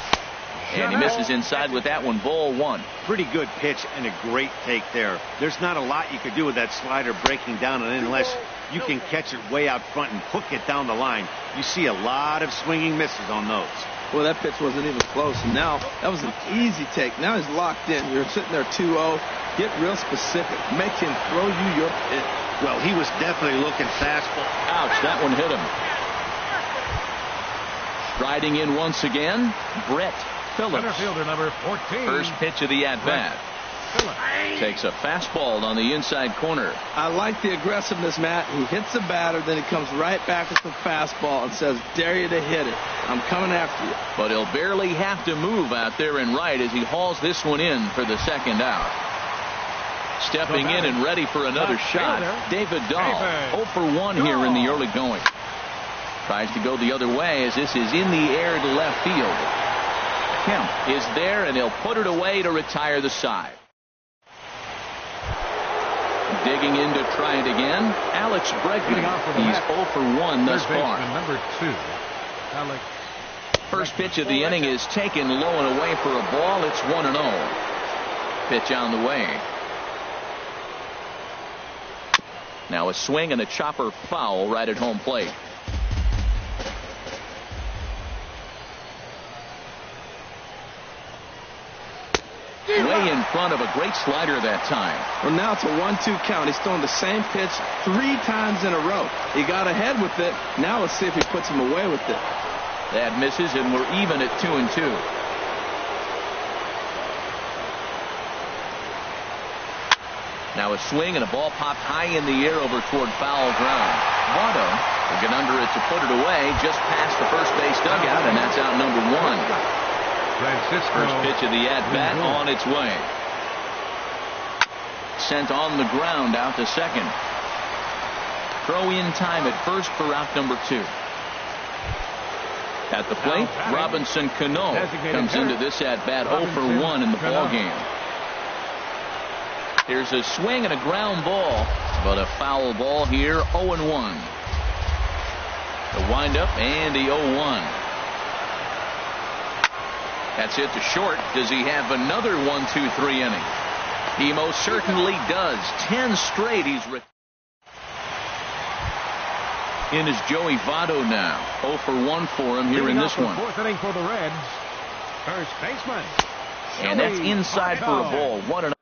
And he misses inside with that one, ball 1. Pretty good pitch and a great take there. There's not a lot you could do with that slider breaking down and in unless you can catch it way out front and hook it down the line. You see a lot of swinging misses on those. Well, that pitch wasn't even close. And now that was an easy take. Now he's locked in. You're sitting there 2-0. Get real specific. Make him throw you your pitch. Well, he was definitely looking fastball. Ouch, that one hit him. Striding in once again, Brett Phillips. Center fielder number 14. First pitch of the at-bat. Takes a fastball on the inside corner. I like the aggressiveness, Matt. He hits the batter, then he comes right back with the fastball and says, dare you to hit it. I'm coming after you. But he'll barely have to move out there in right as he hauls this one in for the second out. Stepping in and ready for another shot, David Dahl. 0 for 1 here in the early going. Tries to go the other way as this is in the air to left field. Kemp is there, and he'll put it away to retire the side. Digging in to try it again, Alex Bregman. He's 0 for 1 thus far. Number 2, Alex. First pitch of the inning is taken low and away for a ball. It's 1-0. Pitch on the way. Now a swing and a chopper foul right at home plate. Way in front of a great slider that time. Well, now it's a 1-2 count. He's throwing the same pitch 3 times in a row. He got ahead with it. Now let's see if he puts him away with it. That misses, and we're even at 2-2. Now a swing and a ball popped high in the air over toward foul ground. Votto will get under it to put it away just past the first base dugout, and that's out number 1. First pitch of the at-bat on its way. Sent on the ground out to second. Throw in time at first for out number 2. At the plate, Robinson Cano comes into this at-bat 0 for 1 in the ballgame. Here's a swing and a ground ball, but a foul ball here, 0-1. The windup and the 0-1. That's it to short. Does he have another 1-2-3 inning? He most certainly does. 10 straight he's in is Joey Votto now. 0 for 1 for him here in this one. Fourth inning for the Reds. First baseman. And that's inside for a ball. 1-0.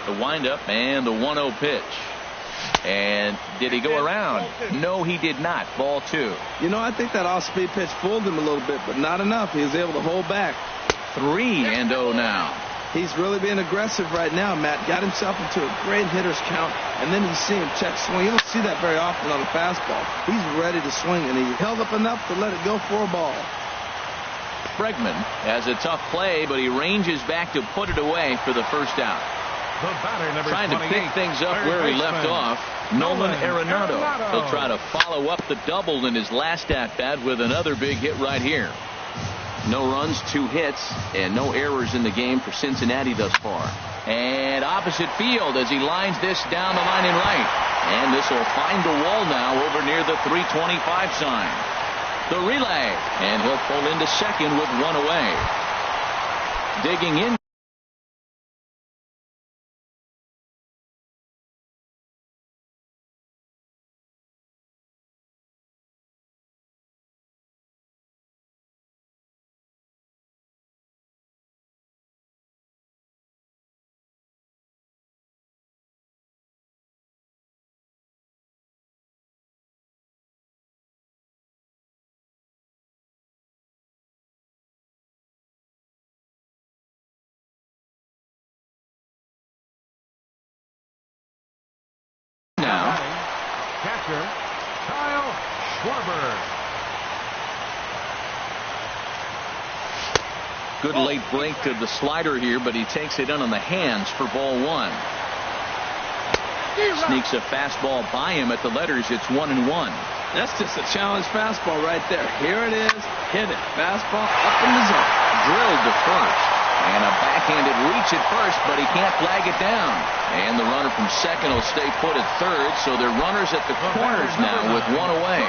The windup and the 1-0 pitch. And did he go around? No, he did not. Ball 2. You know, I think that off-speed pitch fooled him a little bit, but not enough. He was able to hold back. 3-0 now. He's really being aggressive right now, Matt. Got himself into a great hitter's count, and then you see him check swing. You don't see that very often on a fastball. He's ready to swing, and he held up enough to let it go for a ball. Bregman has a tough play, but he ranges back to put it away for the first out. Trying to pick things up where he left off, Nolan Arenado. He'll try to follow up the double in his last at-bat with another big hit right here. No runs, 2 hits, and no errors in the game for Cincinnati thus far. And opposite field as he lines this down the line in right. And this will find the wall now over near the 325 sign. The relay, and he'll pull into second with 1 away. Digging in. Catcher, Kyle Schwarber. Good late break to the slider here, but he takes it in on the hands for ball 1. Sneaks a fastball by him at the letters. It's 1-1. That's just a challenge fastball right there. Here it is. Hit it. Fastball up in the zone. drilled to first. And a backhanded reach at first, but he can't flag it down. And the runner from second will stay put at third, so they're runners at the corners now with one away.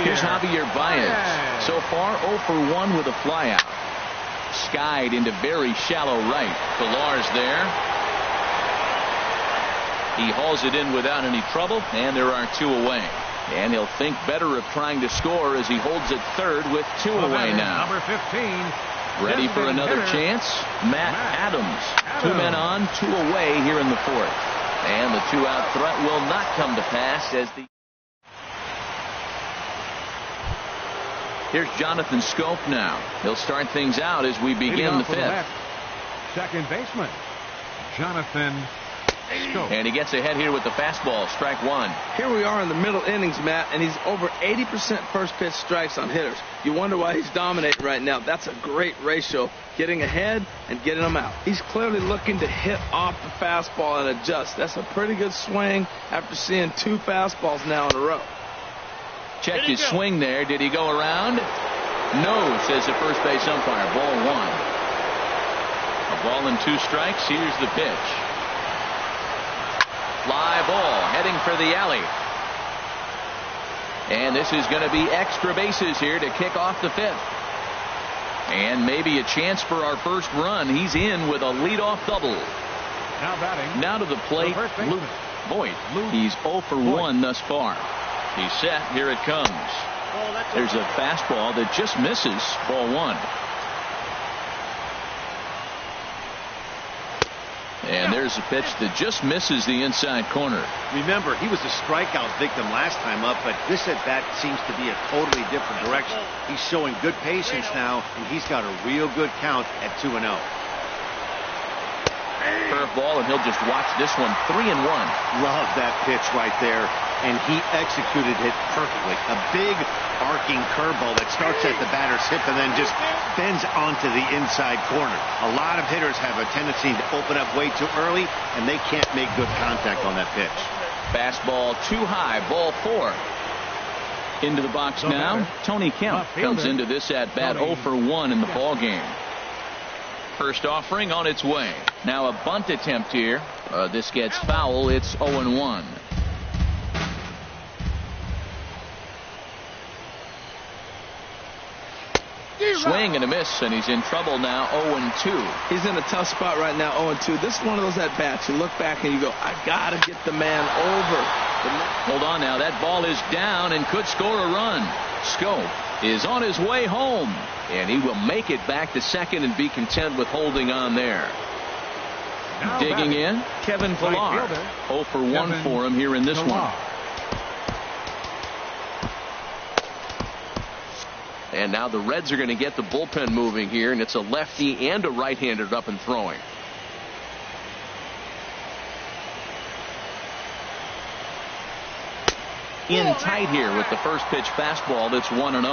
Here's Javier Baez. So far, 0 for 1 with a flyout. Skied into very shallow right. Pilar's there. He hauls it in without any trouble, and there are 2 away. And he'll think better of trying to score as he holds it third with 2 away now. Number 15. Ready for another chance? Matt Adams. 2 men on, 2 away here in the fourth. And the 2-out threat will not come to pass as the... Here's Jonathan Scope now. He'll start things out as we begin the fifth. Second baseman, Jonathan Scope. And he gets ahead here with the fastball, strike 1. Here we are in the middle innings, Matt, and he's over 80% first pitch strikes on hitters. You wonder why he's dominating right now. That's a great ratio, getting ahead and getting them out. He's clearly looking to hit off the fastball and adjust. That's a pretty good swing after seeing 2 fastballs now in a row. Check his swing there. Did he go around? No, says the first base umpire. Ball 1. A ball and 2 strikes. Here's the pitch. Fly ball heading for the alley. And this is going to be extra bases here to kick off the fifth. And maybe a chance for our first run. He's in with a leadoff double. Now batting. Now to the plate, Luke Voigt. He's 0 for 1 thus far. He's set. Here it comes. There's a fastball that just misses. Ball 1. And there's a pitch that just misses the inside corner. Remember, he was a strikeout victim last time up, but this at bat seems to be a totally different direction. He's showing good patience now, and he's got a real good count at 2-0. Curveball, and he'll just watch this one. 3-1. Love that pitch right there, and he executed it perfectly. A big arcing curveball that starts at the batter's hip and then just bends onto the inside corner. A lot of hitters have a tendency to open up way too early, and they can't make good contact on that pitch. Fastball too high. Ball 4. Into the box now. Tony Kemp comes into this at bat 0 for 1 in the ball game. First offering on its way. Now a bunt attempt here. This gets foul. It's 0-1. Swing and a miss, and he's in trouble now. 0-2. He's in a tough spot right now. 0-2. This is one of those at bats. You look back and you go, I gotta get the man over. Hold on now. That ball is down and could score a run. Scope is on his way home, and he will make it back to second and be content with holding on there. Now digging in, Kevin Pilar. 0 for 1 for him here in this one. And now the Reds are going to get the bullpen moving here, and it's a lefty and a right-handed up and throwing. In tight here with the first pitch fastball. That's 1-0.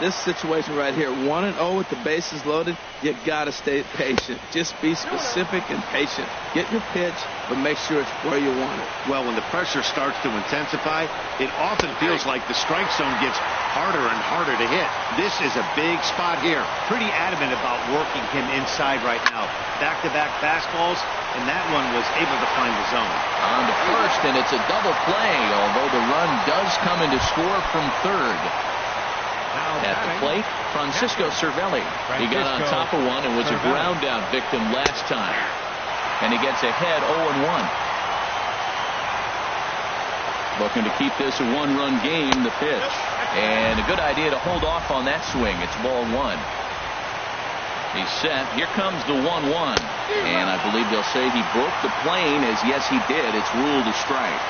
This situation right here, 1-0 with the bases loaded, you gotta stay patient. Just be specific and patient. Get your pitch, but make sure it's where you want it. Well, when the pressure starts to intensify, it often feels like the strike zone gets harder and harder to hit. This is a big spot here. Pretty adamant about working him inside right now. Back-to-back fastballs, and that one was able to find the zone. On to first, and it's a double play, although the run does come in to score from third. At the plate, Francisco Cervelli. He got on top of one and was a ground out victim last time. And he gets ahead 0-1. Looking to keep this a one-run game, the pitch. And a good idea to hold off on that swing. It's ball 1. He's set. Here comes the 1-1. And I believe they'll say he broke the plane, as yes he did. It's ruled a strike.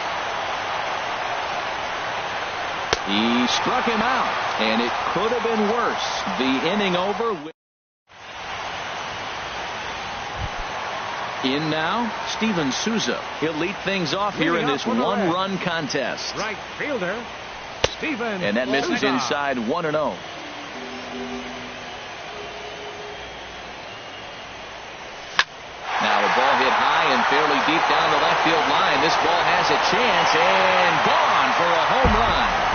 He struck him out, and it could have been worse. The inning over. In now, Steven Souza. He'll lead things off here in this one-run contest. Right fielder, Steven. And that misses inside 1-0. Now a ball hit high and fairly deep down the left field line. This ball has a chance and gone for a home run.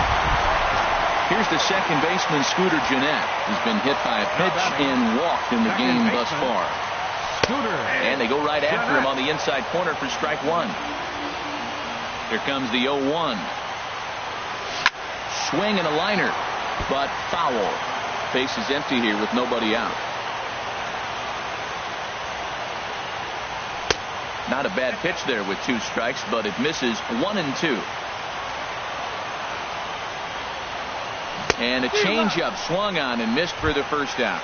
Here's Here's the second baseman, Scooter Gennett. He's been hit by a pitch and walked in the game thus far. And they go right after him on the inside corner for strike one. Here comes the 0-1. Swing and a liner, but foul. Base is empty here with nobody out. Not a bad pitch there with 2 strikes, but it misses 1 and 2. And a changeup swung on and missed for the first out.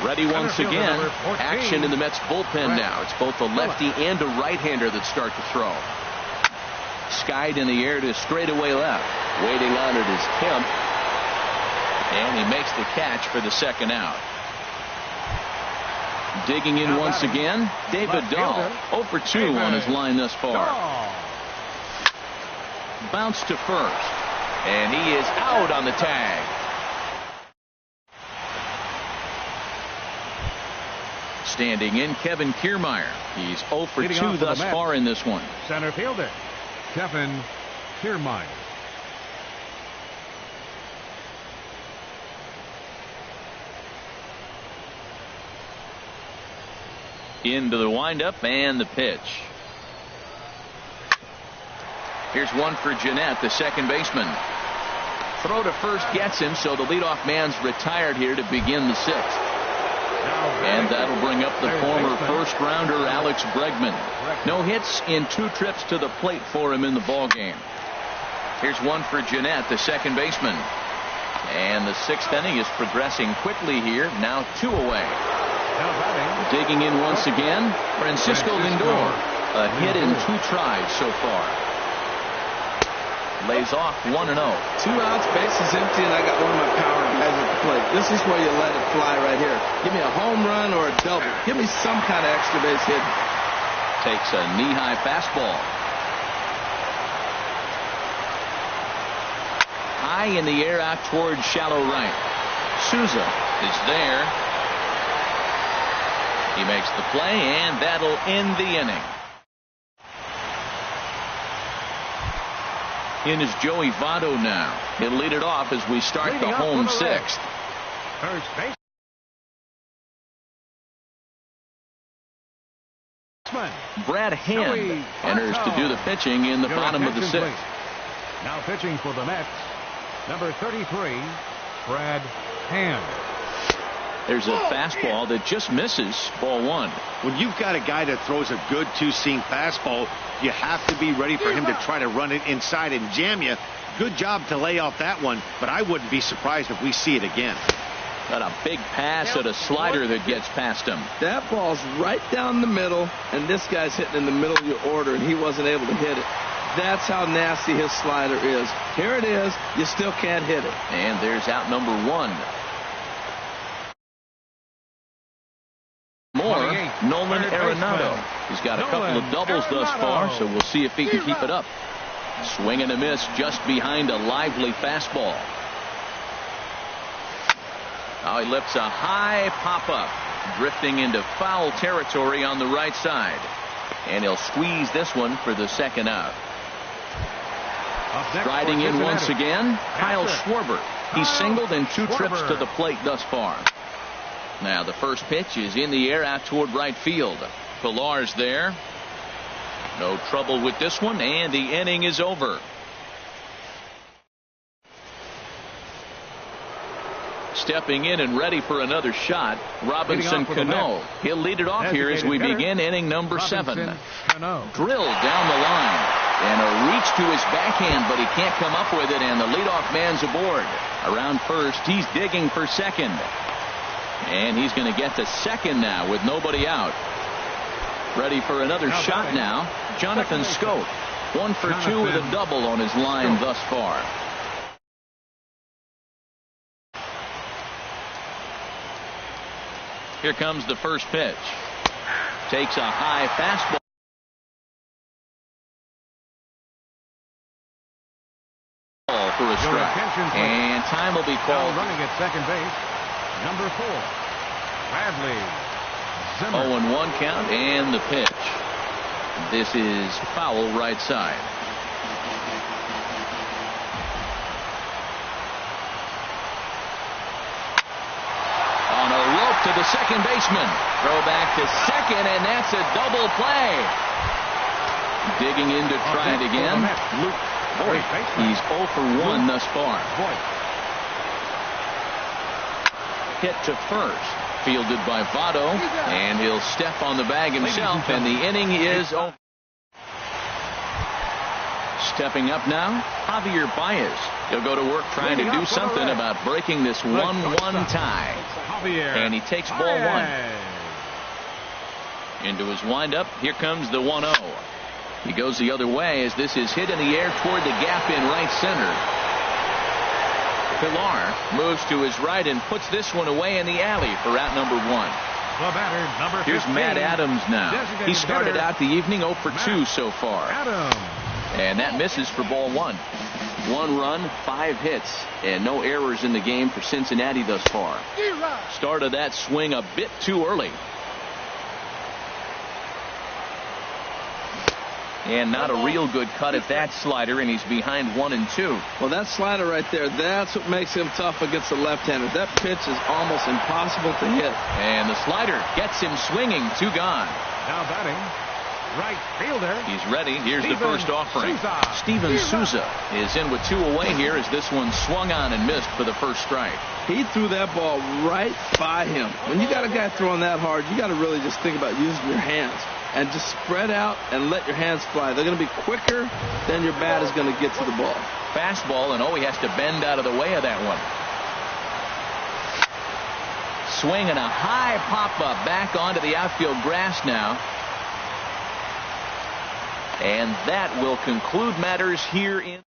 Ready once again. Action in the Mets bullpen now. It's both a lefty and a right-hander that start to throw. Skied in the air to straightaway left. Waiting on it is Kemp. And he makes the catch for the second out. Digging in once again, David Dahl. 0 for 2 on his line thus far. Bounce to first. And he is out on the tag. Standing in, Kevin Kiermaier. He's 0 for 2 thus far in this one. Center fielder, Kevin Kiermaier. Into the windup and the pitch. Here's one for Gennett, the second baseman. Throw to first gets him, so the leadoff man's retired here to begin the 6th. And that'll bring up the former first-rounder Alex Bregman. No hits in 2 trips to the plate for him in the ballgame. Here's one for Gennett, the second baseman. And the 6th inning is progressing quickly here. Now 2 away. Digging in once again, Francisco Lindor. A hit in 2 tries so far. Lays off 1-0. 2 outs, bases empty, and I got one of my power guys at the plate. This is where you let it fly right here. Give me a home run or a double. Give me some kind of extra base hit. Takes a knee-high fastball. High in the air out toward shallow right. Souza is there. He makes the play, and that'll end the inning. In is Joey Votto now. He'll lead it off as we start the home 6th. First base. Brad Hand enters to do the pitching in the bottom of the 6th. Now pitching for the Mets, number 33, Brad Hand. There's a fastball that just misses, ball 1. When you've got a guy that throws a good 2-seam fastball, you have to be ready for him to try to run it inside and jam you. Good job to lay off that one, but I wouldn't be surprised if we see it again. Got a big pass at a slider that gets past him. That ball's right down the middle, and this guy's hitting in the middle of your order, and he wasn't able to hit it. That's how nasty his slider is. Here it is. You still can't hit it. And there's out number 1. More Nolan Arenado. He's got a couple of doubles thus far, so we'll see if he can keep it up. Swing and a miss just behind a lively fastball. Now he lifts a high pop-up, drifting into foul territory on the right side. And he'll squeeze this one for the second out. Striding in once again, Kyle Schwarber. He's singled in 2 trips to the plate thus far. Now the first pitch is in the air out toward right field. Pilar's there. No trouble with this one, and the inning is over. Stepping in and ready for another shot, Robinson Cano. He'll lead it off here as we begin inning number 7. Drilled down the line. And a reach to his backhand, but he can't come up with it, and the leadoff man's aboard. Around first, he's digging for second. And he's going to get to second now with nobody out. Ready for another shot now, Jonathan Scope. 1 for 2 with a double on his line thus far. Here comes the first pitch. Takes a high fastball. for a strike. And time will be called. Now running at second base, number 4, Bradley Zimmer. 0-1 count and the pitch. This is foul right side. On a rope to the second baseman. Throw back to second, and that's a double play. Digging in to try it again. Luke Voigt. He's 0 for 1 thus far. Hit to first. Fielded by Votto. And he'll step on the bag himself. And the inning is over. Stepping up now, Javier Baez. He'll go to work trying to do something about breaking this 1-1 tie. And he takes ball 1. Into his windup. Here comes the 1-0. He goes the other way as this is hit in the air toward the gap in right center. Pilar moves to his right and puts this one away in the alley for out number 1. The batter, number 15. Here's Matt Adams now. He started out the evening 0 for 2 so far. And that misses for ball 1. 1 run, 5 hits, and no errors in the game for Cincinnati thus far. Started that swing a bit too early. And not a real good cut at that slider, and he's behind 1-2. Well, that slider right there, that's what makes him tough against the left-hander. That pitch is almost impossible to hit. And the slider gets him swinging. 2 gone. Now batting, right fielder. He's ready. Here's the first offering. Steven Souza is in with 2 away here as this one swung on and missed for the first strike. He threw that ball right by him. When you got a guy throwing that hard, you got to really just think about using your hands and just spread out and let your hands fly. They're going to be quicker than your bat is going to get to the ball. Fastball, and he has to bend out of the way of that one. Swing and a high pop-up back onto the outfield grass now. And that will conclude matters here in.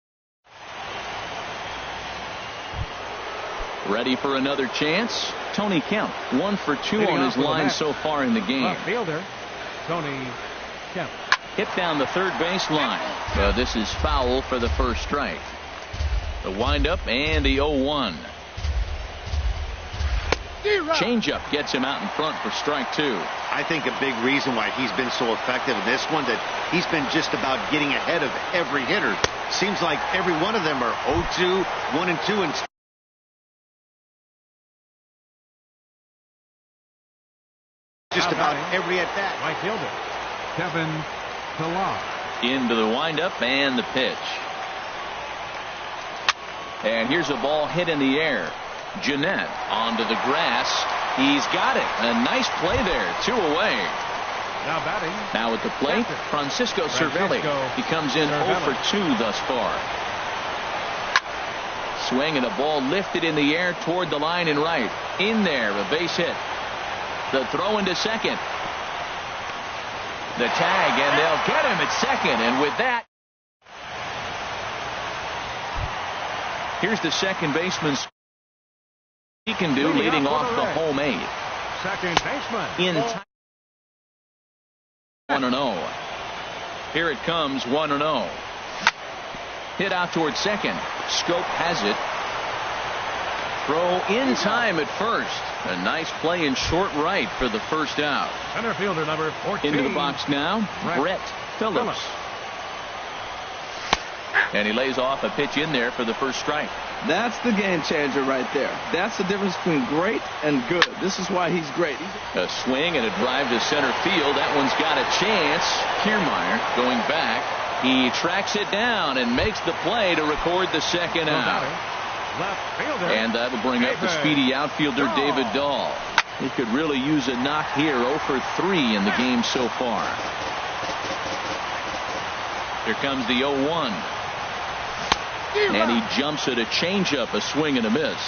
Ready for another chance? Tony Kemp, 1 for 2 on his line so far in the game. Left fielder, Tony Kemp. Hit down the third base line. This is foul for the first strike. The windup and the 0-1. Changeup gets him out in front for strike 2. I think a big reason why he's been so effective in this one, that he's been just about getting ahead of every hitter. Seems like every one of them are 0-2, 1-2, and just about every at bat. Right fielder, Kevin Pilar. Into the windup and the pitch. And here's a ball hit in the air. Jeanette onto the grass. He's got it. A nice play there. 2 away. Now batting. Now at the plate, Francisco Cervelli. He comes in 0 for 2 thus far. Swing and a ball lifted in the air toward the line and right. In there, a base hit. The throw into second. The tag, and they'll get him at second. And with that, here's the second baseman. He can do leading off the home 8. Second baseman. In time. 1-0. Here it comes, 1-0. Hit out towards second. Scope has it. Throw in time at first. A nice play in short right for the first out. Center fielder number 14. Into the box now, Brett Phillips. And he lays off a pitch in there for the first strike. That's the game changer right there. That's the difference between great and good. This is why he's great. A swing and a drive to center field. That one's got a chance. Kiermaier going back. He tracks it down and makes the play to record the second out. Left fielder. And that'll bring up the speedy outfielder David Dahl. He could really use a knock here. 0 for 3 in the game so far. Here comes the 0-1. And he jumps at a changeup, a swing and a miss.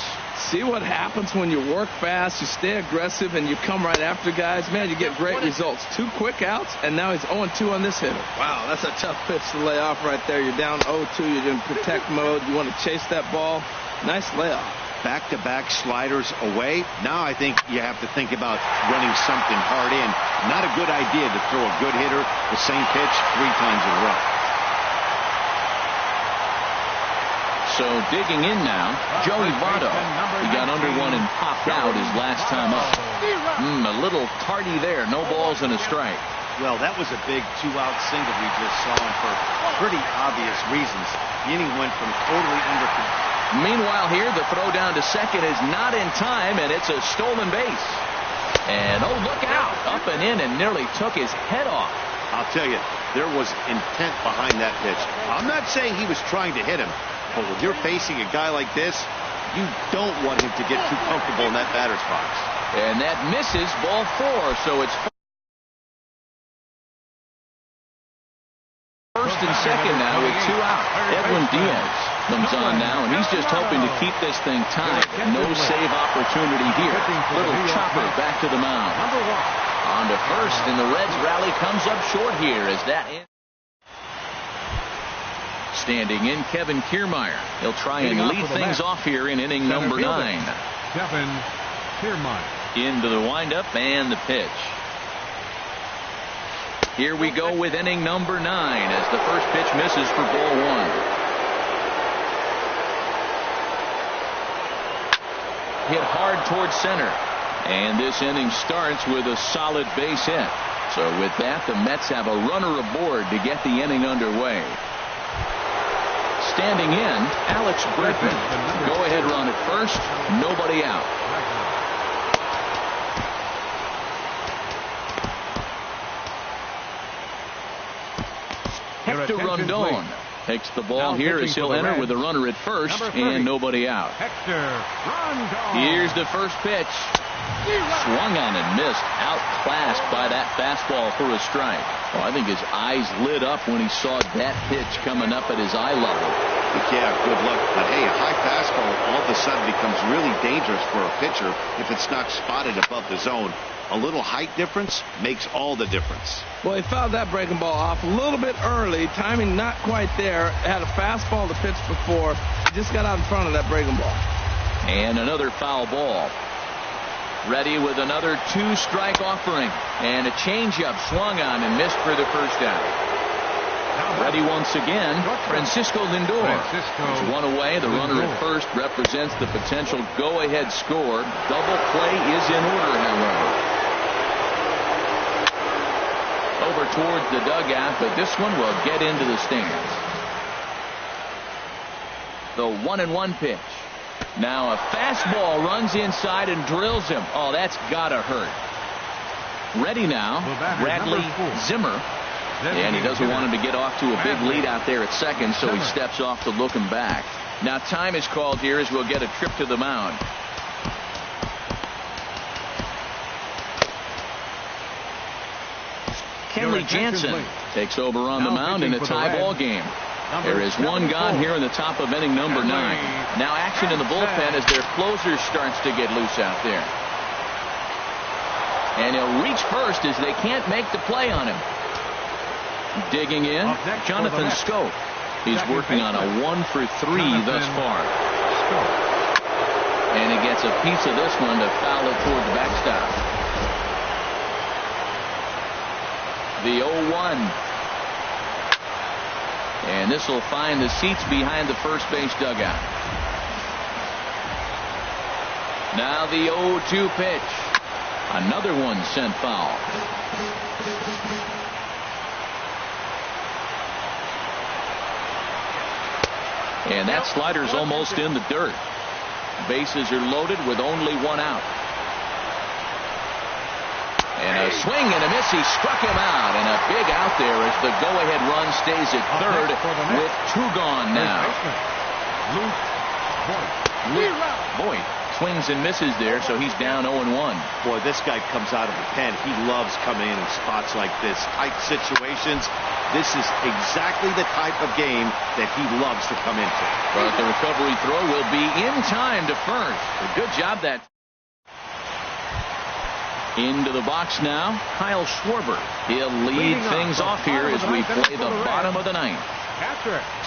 See what happens when you work fast, you stay aggressive, and you come right after guys? Man, you get great results. 2 quick outs, and now he's 0-2 on this hitter. Wow, that's a tough pitch to lay off right there. You're down 0-2. You're in protect mode. You want to chase that ball. Nice layoff. Back-to-back sliders away. Now I think you have to think about running something hard in. Not a good idea to throw a good hitter the same pitch 3 times in a row. So digging in now, Joey Votto. He got under one and popped out his last time up. A little tardy there. No balls and a strike. Well, that was a big two-out single we just saw, and for pretty obvious reasons. The inning went from totally under control. Meanwhile here, the throw down to second is not in time, and it's a stolen base. And oh, look out. Up and in and nearly took his head off. I'll tell you, there was intent behind that pitch. I'm not saying he was trying to hit him, but when you're facing a guy like this, you don't want him to get too comfortable in that batter's box. And that misses, ball 4, so it's first and second now with 2 out. Edwin Diaz comes on now, and he's just hoping to keep this thing tied. No save opportunity here. Little chopper back to the mound. On to first, and the Reds rally comes up short here as that ends. Standing in, Kevin Kiermaier. He'll try and lead things off here in inning number 9. Kevin Kiermaier. Into the windup and the pitch. Here we go with inning number 9 as the first pitch misses for ball 1. Hit hard towards center. And this inning starts with a solid base hit. So with that, the Mets have a runner aboard to get the inning underway. Standing in, Alex Bregman. Go ahead run at first. Nobody out. Hector Rondon takes the ball here as he'll enter with a runner at first and nobody out. Hector Rondon. Here's the first pitch. Swung on and missed. Outclassed by that fastball for a strike. Oh, I think his eyes lit up when he saw that pitch coming up at his eye level. Yeah, good luck. But hey, a high fastball all of a sudden becomes really dangerous for a pitcher if it's not spotted above the zone. A little height difference makes all the difference. Well, he fouled that breaking ball off a little bit early. Timing not quite there. Had a fastball to pitch before. He just got out in front of that breaking ball. And another foul ball. Ready with another 2-strike offering. And a changeup swung on and missed for the first out. Ready once again, Francisco Lindor. There's one away. The runner at first represents the potential go-ahead score. Double play is in order, however. Over towards the dugout, but this one will get into the stands. The 1-1 pitch. Now a fastball runs inside and drills him. Oh, that's gotta hurt. Ready now, Bradley Zimmer. And he doesn't want him to get off to a big lead out there at second, so he steps off to look him back. Now time is called here as we'll get a trip to the mound. Kenley Jansen takes over on the mound in a tie ball game. There is one gone here in the top of inning number 9. Now action in the bullpen as their closer starts to get loose out there. And he'll reach first as they can't make the play on him. Digging in, Jonathan Scope. He's working on a 1-for-3 thus far. And he gets a piece of this one to foul it toward the backstop. The 0-1. And this will find the seats behind the first base dugout. Now the 0-2 pitch. Another one sent foul. And that slider's almost in the dirt. Bases are loaded with only 1 out. And a swing and a miss. He struck him out. And a big out there as the go-ahead run stays at third with 2 gone now. Luke Voigt swings and misses there, so he's down 0-1. Boy, this guy comes out of the pen. He loves coming in spots like this. Tight situations. This is exactly the type of game that he loves to come into. But the recovery throw will be in time to first. A good job that. Into the box now, Kyle Schwarber. He'll lead things off here as we play the bottom of the 9th.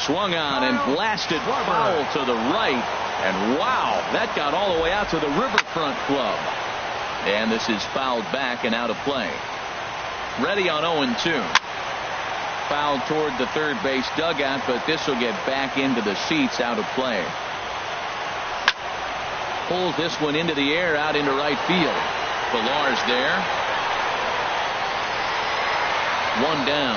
Swung on and blasted foul to the right. And wow, that got all the way out to the Riverfront Club. And this is fouled back and out of play. Ready on 0-2. foul toward the third base dugout, but this will get back into the seats, out of play. Pulls this one into the air, out into right field. Villar's there. One down.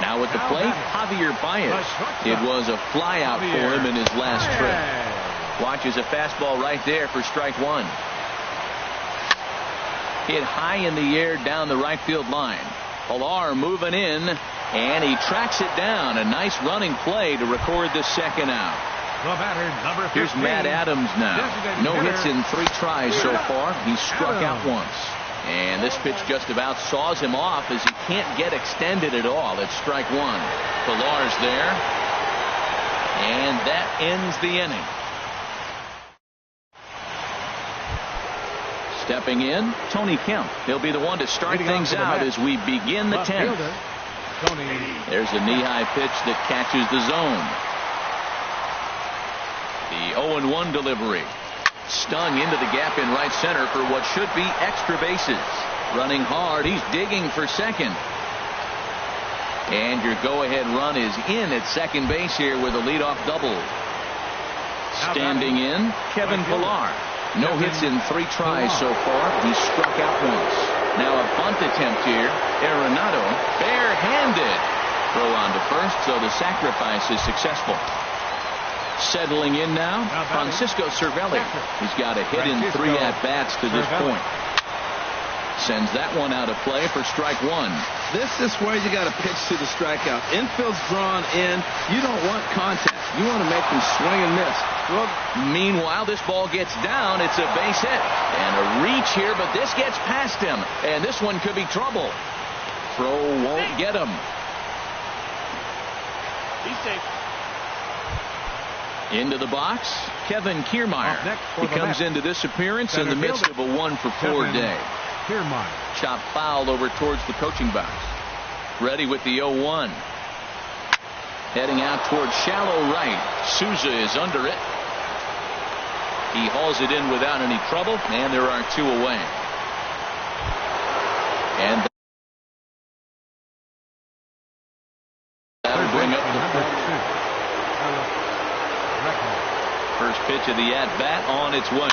Now at the plate, Javier Baez. It was a flyout for him in his last trip. Watches a fastball right there for strike one. Hit high in the air down the right field line. Villar moving in, and he tracks it down. A nice running play to record the second out. The batter, number 15. Here's Matt Adams now. No hits in 3 tries so far. He's struck out once. And this pitch just about saws him off as he can't get extended at all. It's strike one. Villar's there. And that ends the inning. Stepping in, Tony Kemp. He'll be the one to start things out as we begin the 10th. There's a knee-high pitch that catches the zone. The 0-1 delivery. Stung into the gap in right center for what should be extra bases. Running hard. He's digging for second. And your go-ahead run is in at second base here with a leadoff double. Standing in, Kevin Villar. No hits in 3 tries so far. He's struck out once. Now a bunt attempt here. Arenado barehanded. Throw on to first, so the sacrifice is successful. Settling in now, Francisco Cervelli. He's got a hit in 3 at-bats to this point. Sends that one out of play for strike one. This is where you got to pitch to the strikeout. Infield's drawn in. You don't want contact. You want to make them swing and miss. Well, meanwhile, this ball gets down. It's a base hit. And a reach here, but this gets past him. And this one could be trouble. Throw won't get him. He's safe. Into the box, Kevin Kiermaier. He comes into this appearance in the midst of a 1-for-4 day. Chop foul over towards the coaching box. Ready with the 0-1. Heading out towards shallow right. Souza is under it. He hauls it in without any trouble, and there are 2 away. And that'll bring up the first pitch of the at-bat on its way.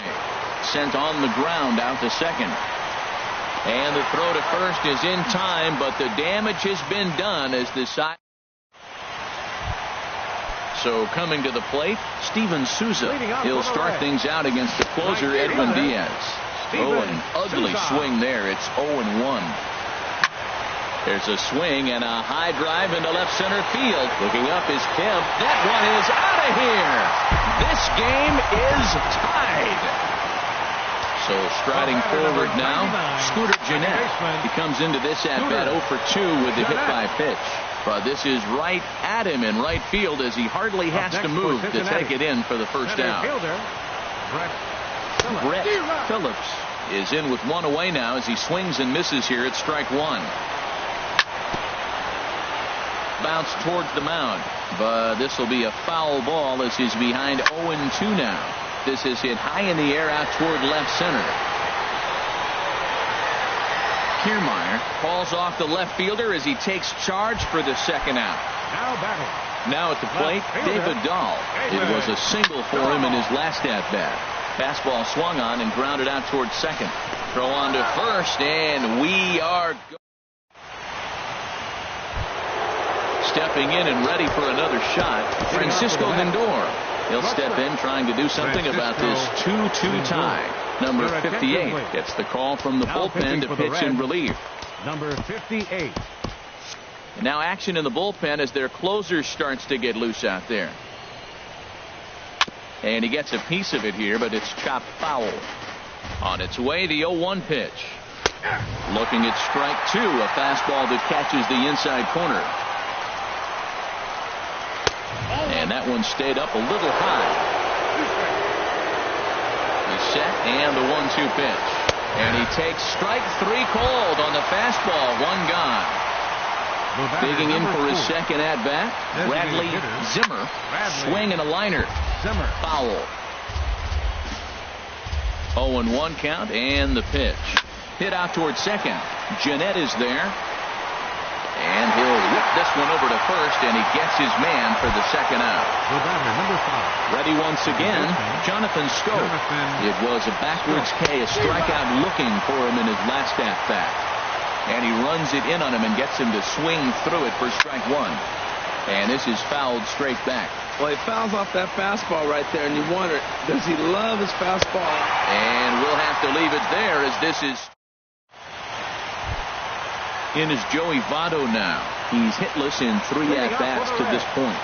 Sent on the ground out to second. And the throw to first is in time, but the damage has been done as the side. So coming to the plate, Steven Souza. He'll start things out against the closer, Edwin Diaz. Oh, an ugly swing there. It's 0-1. There's a swing and a high drive into left center field. Looking up is Kemp. That one is out of here. This game is tied. So striding forward now, Scooter Gennett. He comes into this at-bat 0 for 2 with the hit by pitch. But this is right at him in right field as he hardly has to move to take it in for the first out. Brett Phillips is in with 1 away now as he swings and misses here at strike one. Bounce towards the mound, but this will be a foul ball as he's behind 0-2 now. This is hit high in the air out toward left center. Kiermaier calls off the left fielder as he takes charge for the second out. Now at the plate, David Dahl. It was a single for him in his last at-bat. Fastball swung on and grounded out towards second. Throw on to first, and we are stepping in and ready for another shot. Francisco Lindor. He'll step in trying to do something about this 2-2 tie. Number 58 gets the call from the bullpen to pitch in relief. Number 58. Now action in the bullpen as their closer starts to get loose out there. And he gets a piece of it here, but it's chopped foul. On its way, the 0-1 pitch. Looking at strike two, a fastball that catches the inside corner. And that one stayed up a little high. The set and the 1-2 pitch. And he takes strike three called on the fastball. One gone. Digging in for his second at-bat, Bradley Zimmer. Swing and a liner. Foul. 0-1 count and the pitch. Hit out towards second. Jeanette is there. And he'll whip this one over to first, and he gets his man for the second out. The batter, number 5. Ready once again, Jonathan Scope. It was a backwards K, a strikeout looking for him in his last at-bat. And he runs it in on him and gets him to swing through it for strike one. And this is fouled straight back. Well, he fouls off that fastball right there, and you wonder, does he love his fastball? And we'll have to leave it there as this is... In is Joey Votto now. He's hitless in 3 at-bats to this point.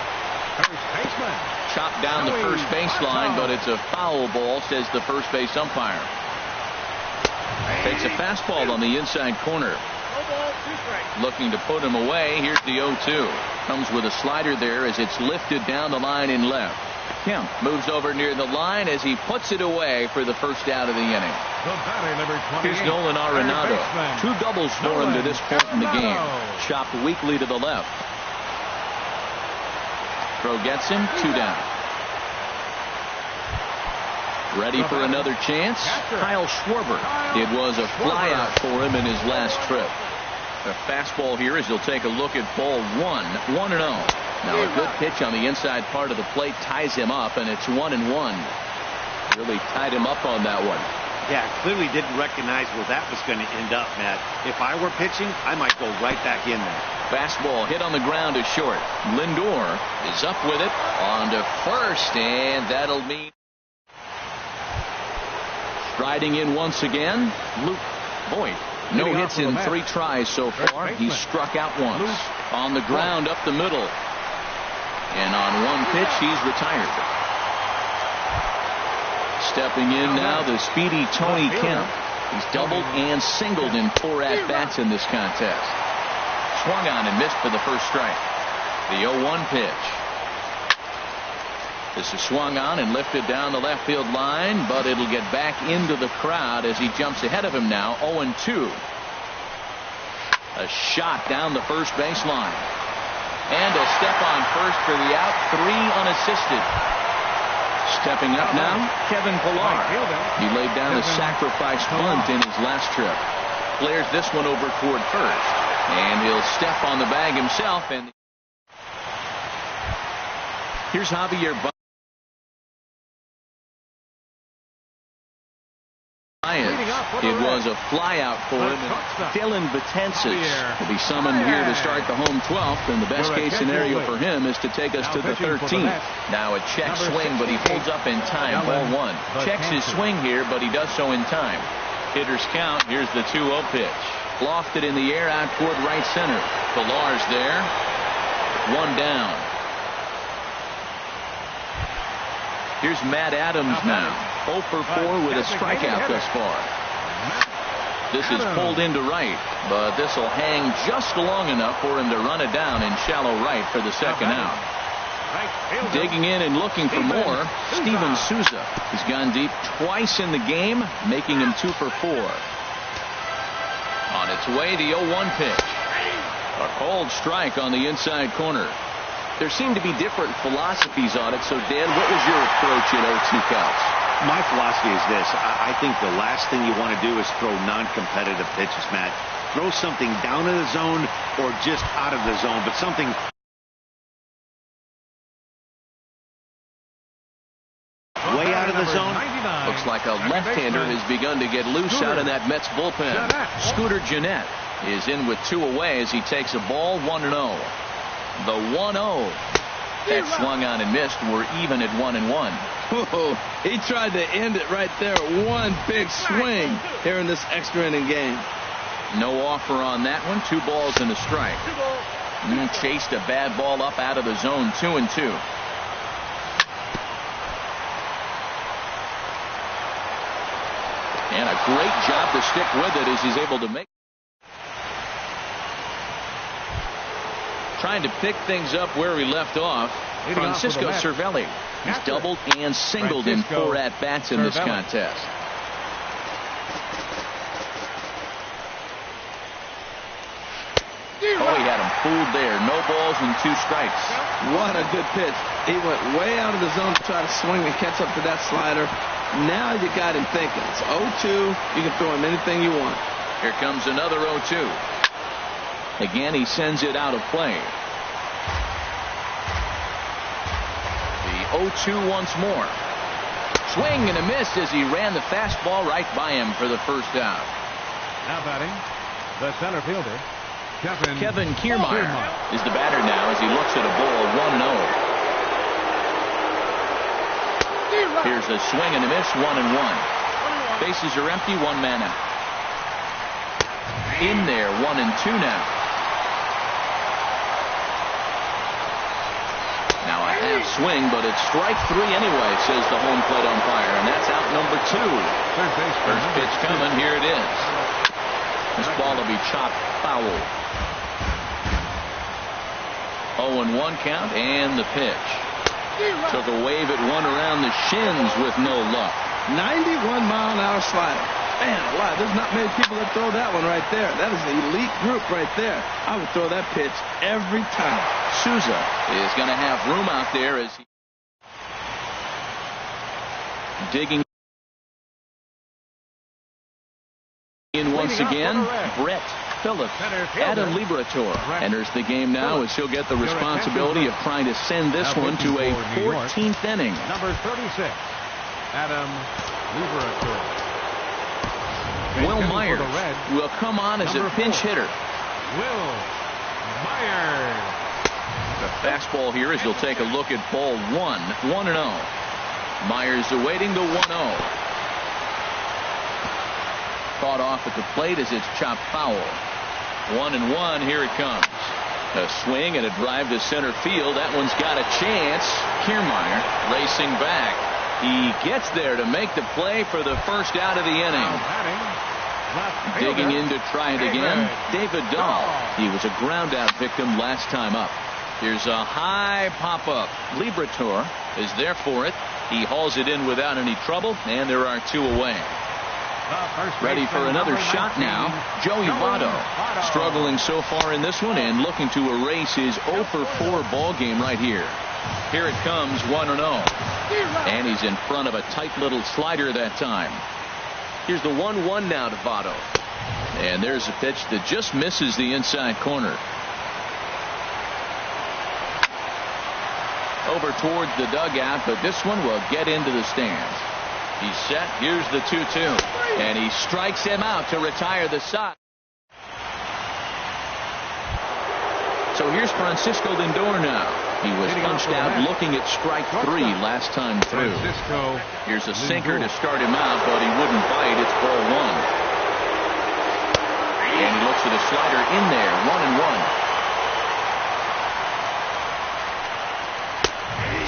First baseman. Chopped down the first baseline, but it's a foul ball, says the first base umpire. Takes a fastball on the inside corner. Looking to put him away. Here's the 0-2. Comes with a slider there as it's lifted down the line in left. Kemp moves over near the line as he puts it away for the first out of the inning. The batter, number 28. Here's Nolan Arenado. 2 doubles for him to this point in the game. Chopped weakly to the left. Throw gets him. 2 down. Ready for another chance. Kyle Schwarber. It was a flyout for him in his last trip. A fastball here as he'll take a look at ball 1. 1-0. Now a good pitch on the inside part of the plate ties him up, and it's 1-1. Really tied him up on that one. Yeah, clearly didn't recognize where that was going to end up, Matt. If I were pitching, I might go right back in there. Fastball hit on the ground is short. Lindor is up with it on to first, and that'll mean striding in once again. Luke Voigt. No hits in 3 tries so far. He's struck out once. On the ground up the middle. And on one pitch, he's retired. Stepping in now, the speedy Tony Kemp. He's doubled and singled in 4 at-bats in this contest. Swung on and missed for the first strike. The 0-1 pitch. This is swung on and lifted down the left field line, but it'll get back into the crowd as he jumps ahead of him now. 0-2. A shot down the first baseline. And a step on first for the out. 3 unassisted. Stepping up now, Kevin Pillar. He laid down a sacrifice bunt in his last trip. Flares this one over toward first. And he'll step on the bag himself. And here's Javier Baez. It was a flyout for him. Dylan Betances will be summoned here to start the home 12th, and the best case scenario for him is to take us to the 13th. Now a check swing, but he pulls up in time. Ball 1. Checks his swing here, but he does so in time. Hitters count. Here's the 2-0 pitch. Lofted in the air out toward right center. Pillar's there. 1 down. Here's Matt Adams now. 0 for 4 with a strikeout thus far. This is pulled into right, but this will hang just long enough for him to run it down in shallow right for the second out. Digging in and looking for more, Steven Souza. He's gone deep twice in the game, making him 2 for 4. On its way, the 0-1 pitch. A cold strike on the inside corner. There seem to be different philosophies on it. So, Dan, what was your approach at 0-2 counts? My philosophy is this. I think the last thing you want to do is throw non-competitive pitches, Matt. Throw something down in the zone or just out of the zone, but something way out of the zone. Looks like a left-hander has begun to get loose out in that Mets bullpen. Scooter Jeanette is in with 2 away as he takes a ball. 1-0. The 1-0 that swung on and missed. We're even at 1-1. Oh, he tried to end it right there. One big swing here in this extra inning game. No offer on that one. 2 balls and a strike. Chased a bad ball up out of the zone. 2-2. And a great job to stick with it as he's able to make. Trying to pick things up where we left off. Francisco Cervelli. He's doubled and singled in 4 at-bats in this contest. Oh, he had him fooled there. No balls and 2 strikes. What a good pitch. He went way out of the zone to try to swing and catch up to that slider. Now you got him thinking. It's 0-2. You can throw him anything you want. Here comes another 0-2. Again, he sends it out of play. The 0-2 once more. Swing and a miss as he ran the fastball right by him for the first out. Now batting, the center fielder, Kevin Kiermaier is the batter now as he looks at a ball 1-0. Here's a swing and a miss, 1-1. Bases are empty, 1 man out. In there, 1-2 now. Now a half swing, but it's strike 3 anyway, says the home plate umpire, and that's out number 2. First pitch coming, here it is. This ball will be chopped foul. 0-1 count, and the pitch. Took a wave at one around the shins with no luck. 91-mile-an-hour slider. Man alive, there's not many people that throw that one right there. That is an elite group right there. I would throw that pitch every time. Souza is going to have room out there as he digging in once again. Brett Phillips. Adam Liberatore enters the game now as he'll get the responsibility of trying to send this one to a 14th inning. Number 36, Adam Liberatore. Will Myers will come on as a pinch hitter. Will Myers. The fastball here as he'll take a look at ball 1. 1-0. Myers awaiting the 1-0. Caught off at the plate as it's chopped foul. 1-1. Here it comes. A swing and a drive to center field. That one's got a chance. Kiermaier racing back. He gets there to make the play for the first out of the inning. Digging in to try it again, David Dahl. He was a ground out victim last time up. Here's a high pop up. Liberatore is there for it. He hauls it in without any trouble, and there are 2 away. Ready for another shot now. Joey Votto struggling so far in this one and looking to erase his 0-for-4 ball game right here. Here it comes, 1-0. And he's in front of a tight little slider that time. Here's the 1-1 now to Votto. And there's a pitch that just misses the inside corner. Over towards the dugout, but this one will get into the stands. He's set. Here's the 2-2. And he strikes him out to retire the side. So here's Francisco Lindor now. He was punched out looking at strike 3 last time through. Here's a sinker to start him out, but he wouldn't bite. It's ball 1. And he looks at a slider in there. 1-1.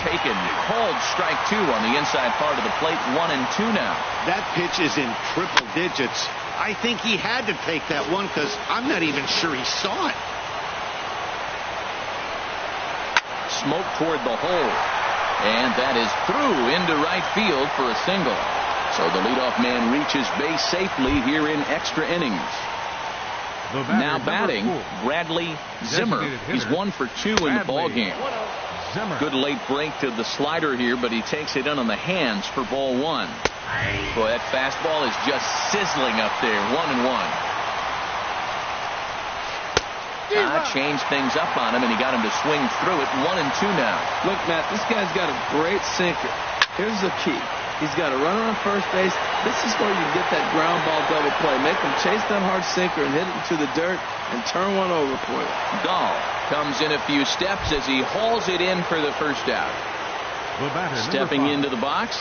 Taken, called strike 2 on the inside part of the plate. 1-2 now. That pitch is in triple digits. I think he had to take that one because I'm not even sure he saw it. Smoke toward the hole, and that is through into right field for a single. So the leadoff man reaches base safely here in extra innings. Now batting, Bradley Zimmer. He's 1 for 2 in the ball game. Good late break to the slider here, but he takes it in on the hands for ball 1. Boy, that fastball is just sizzling up there. 1-1. Changed things up on him, and he got him to swing through it. 1-2 now. Look, Matt, this guy's got a great sinker. Here's the key. He's got a runner on first base. This is where you get that ground ball double play. Make him chase that hard sinker and hit it into the dirt and turn one over for you. Dahl comes in a few steps as he hauls it in for the first out. Stepping into the box,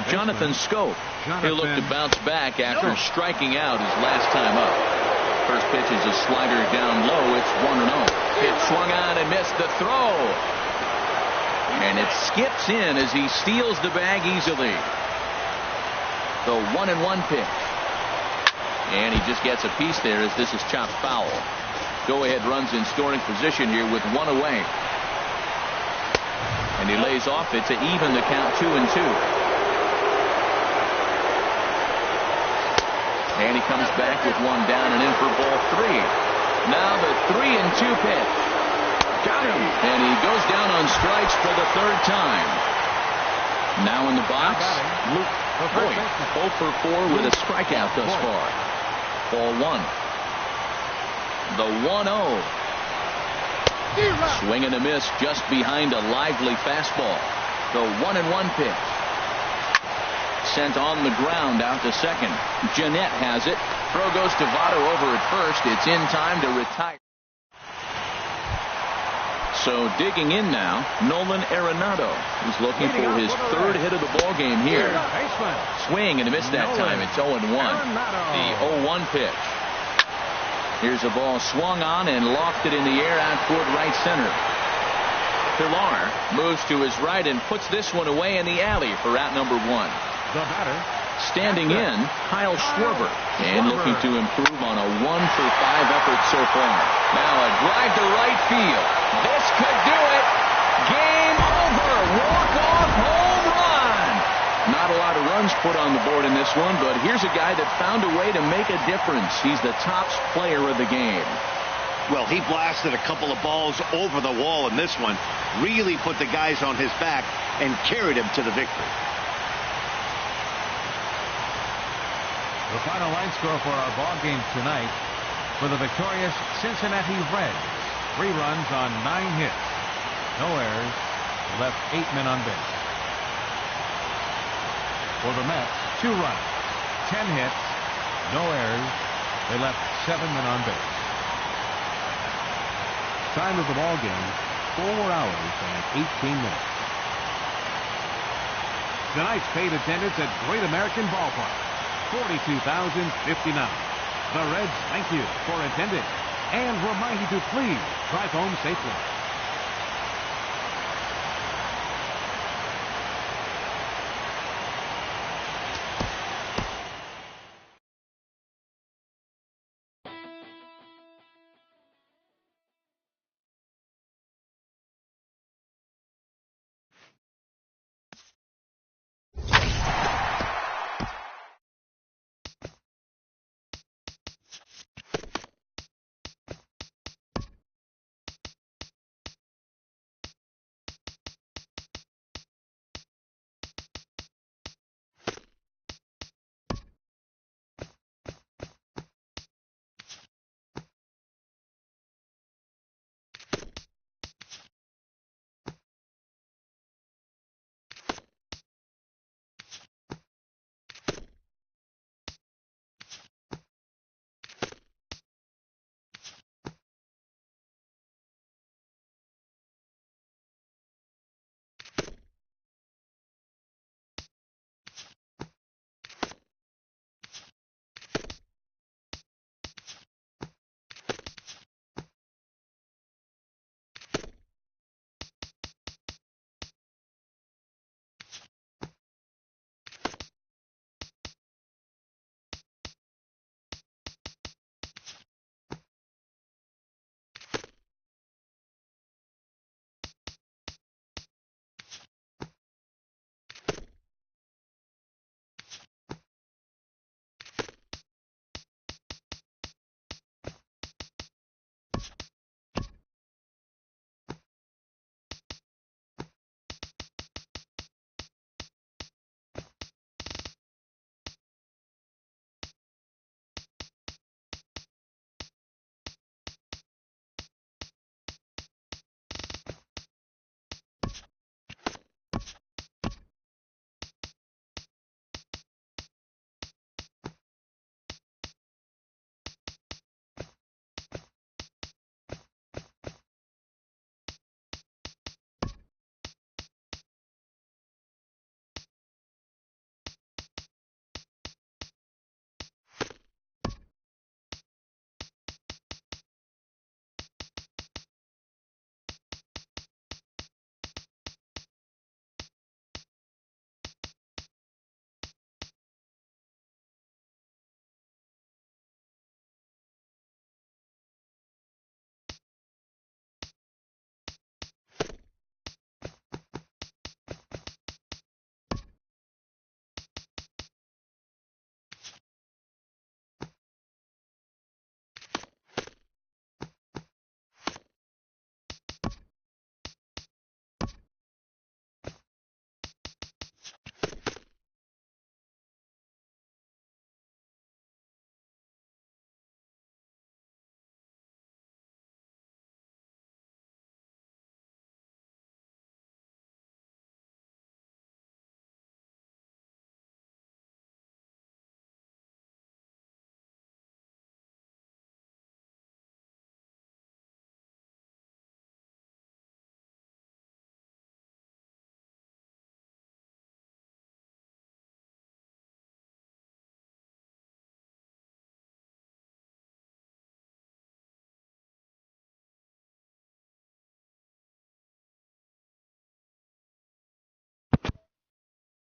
Jonathan Schoop. He'll look to bounce back after striking out his last time up. First pitch is a slider down low. It's 1-0. It swung on and missed the throw. And it skips in as he steals the bag easily. The 1-1 pitch. And he just gets a piece there as this is chopped foul. Go-ahead runs in scoring position here with 1 away. And he lays off it to even the count 2-2. And he comes back with 1 down and in for ball 3. Now the 3-2 pitch. Got him. And he goes down on strikes for the 3rd time. Now in the box, Luke Voigt, 0 for 4 with a strikeout thus far. Ball 1. The 1-0. Swing and a miss just behind a lively fastball. The 1-1 pitch. Sent on the ground out to second. Jeanette has it. Throw goes to Votto over at first. It's in time to retire. So digging in now, Nolan Arenado, who's looking for his third hit of the ball game here. Swing and a miss that time. It's 0-1. The 0-1 pitch. Here's a ball swung on and lofted in the air out toward right center. Pilar moves to his right and puts this one away in the alley for out number 1. The batter, standing in, Kyle Schwarber, and looking to improve on a 1-for-5 effort so far. Now a drive to right field. This could do it. Game over. Walk-off home run. Not a lot of runs put on the board in this one, but here's a guy that found a way to make a difference. He's the top player of the game. Well, he blasted a couple of balls over the wall in this one. Really put the guys on his back and carried him to the victory. the final line score for our ball game tonight for the victorious Cincinnati Reds. 3 runs on 9 hits. No errors. Left 8 men on base. For the Mets, 2 runs, 10 hits, no errors. They left 7 men on base. Time of the ball game, 4 hours and 18 minutes. Tonight's paid attendance at Great American Ballpark, 42,059. The Reds thank you for attending and remind you to please drive home safely.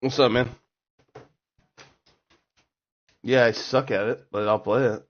What's up, man? Yeah, I suck at it, but I'll play it.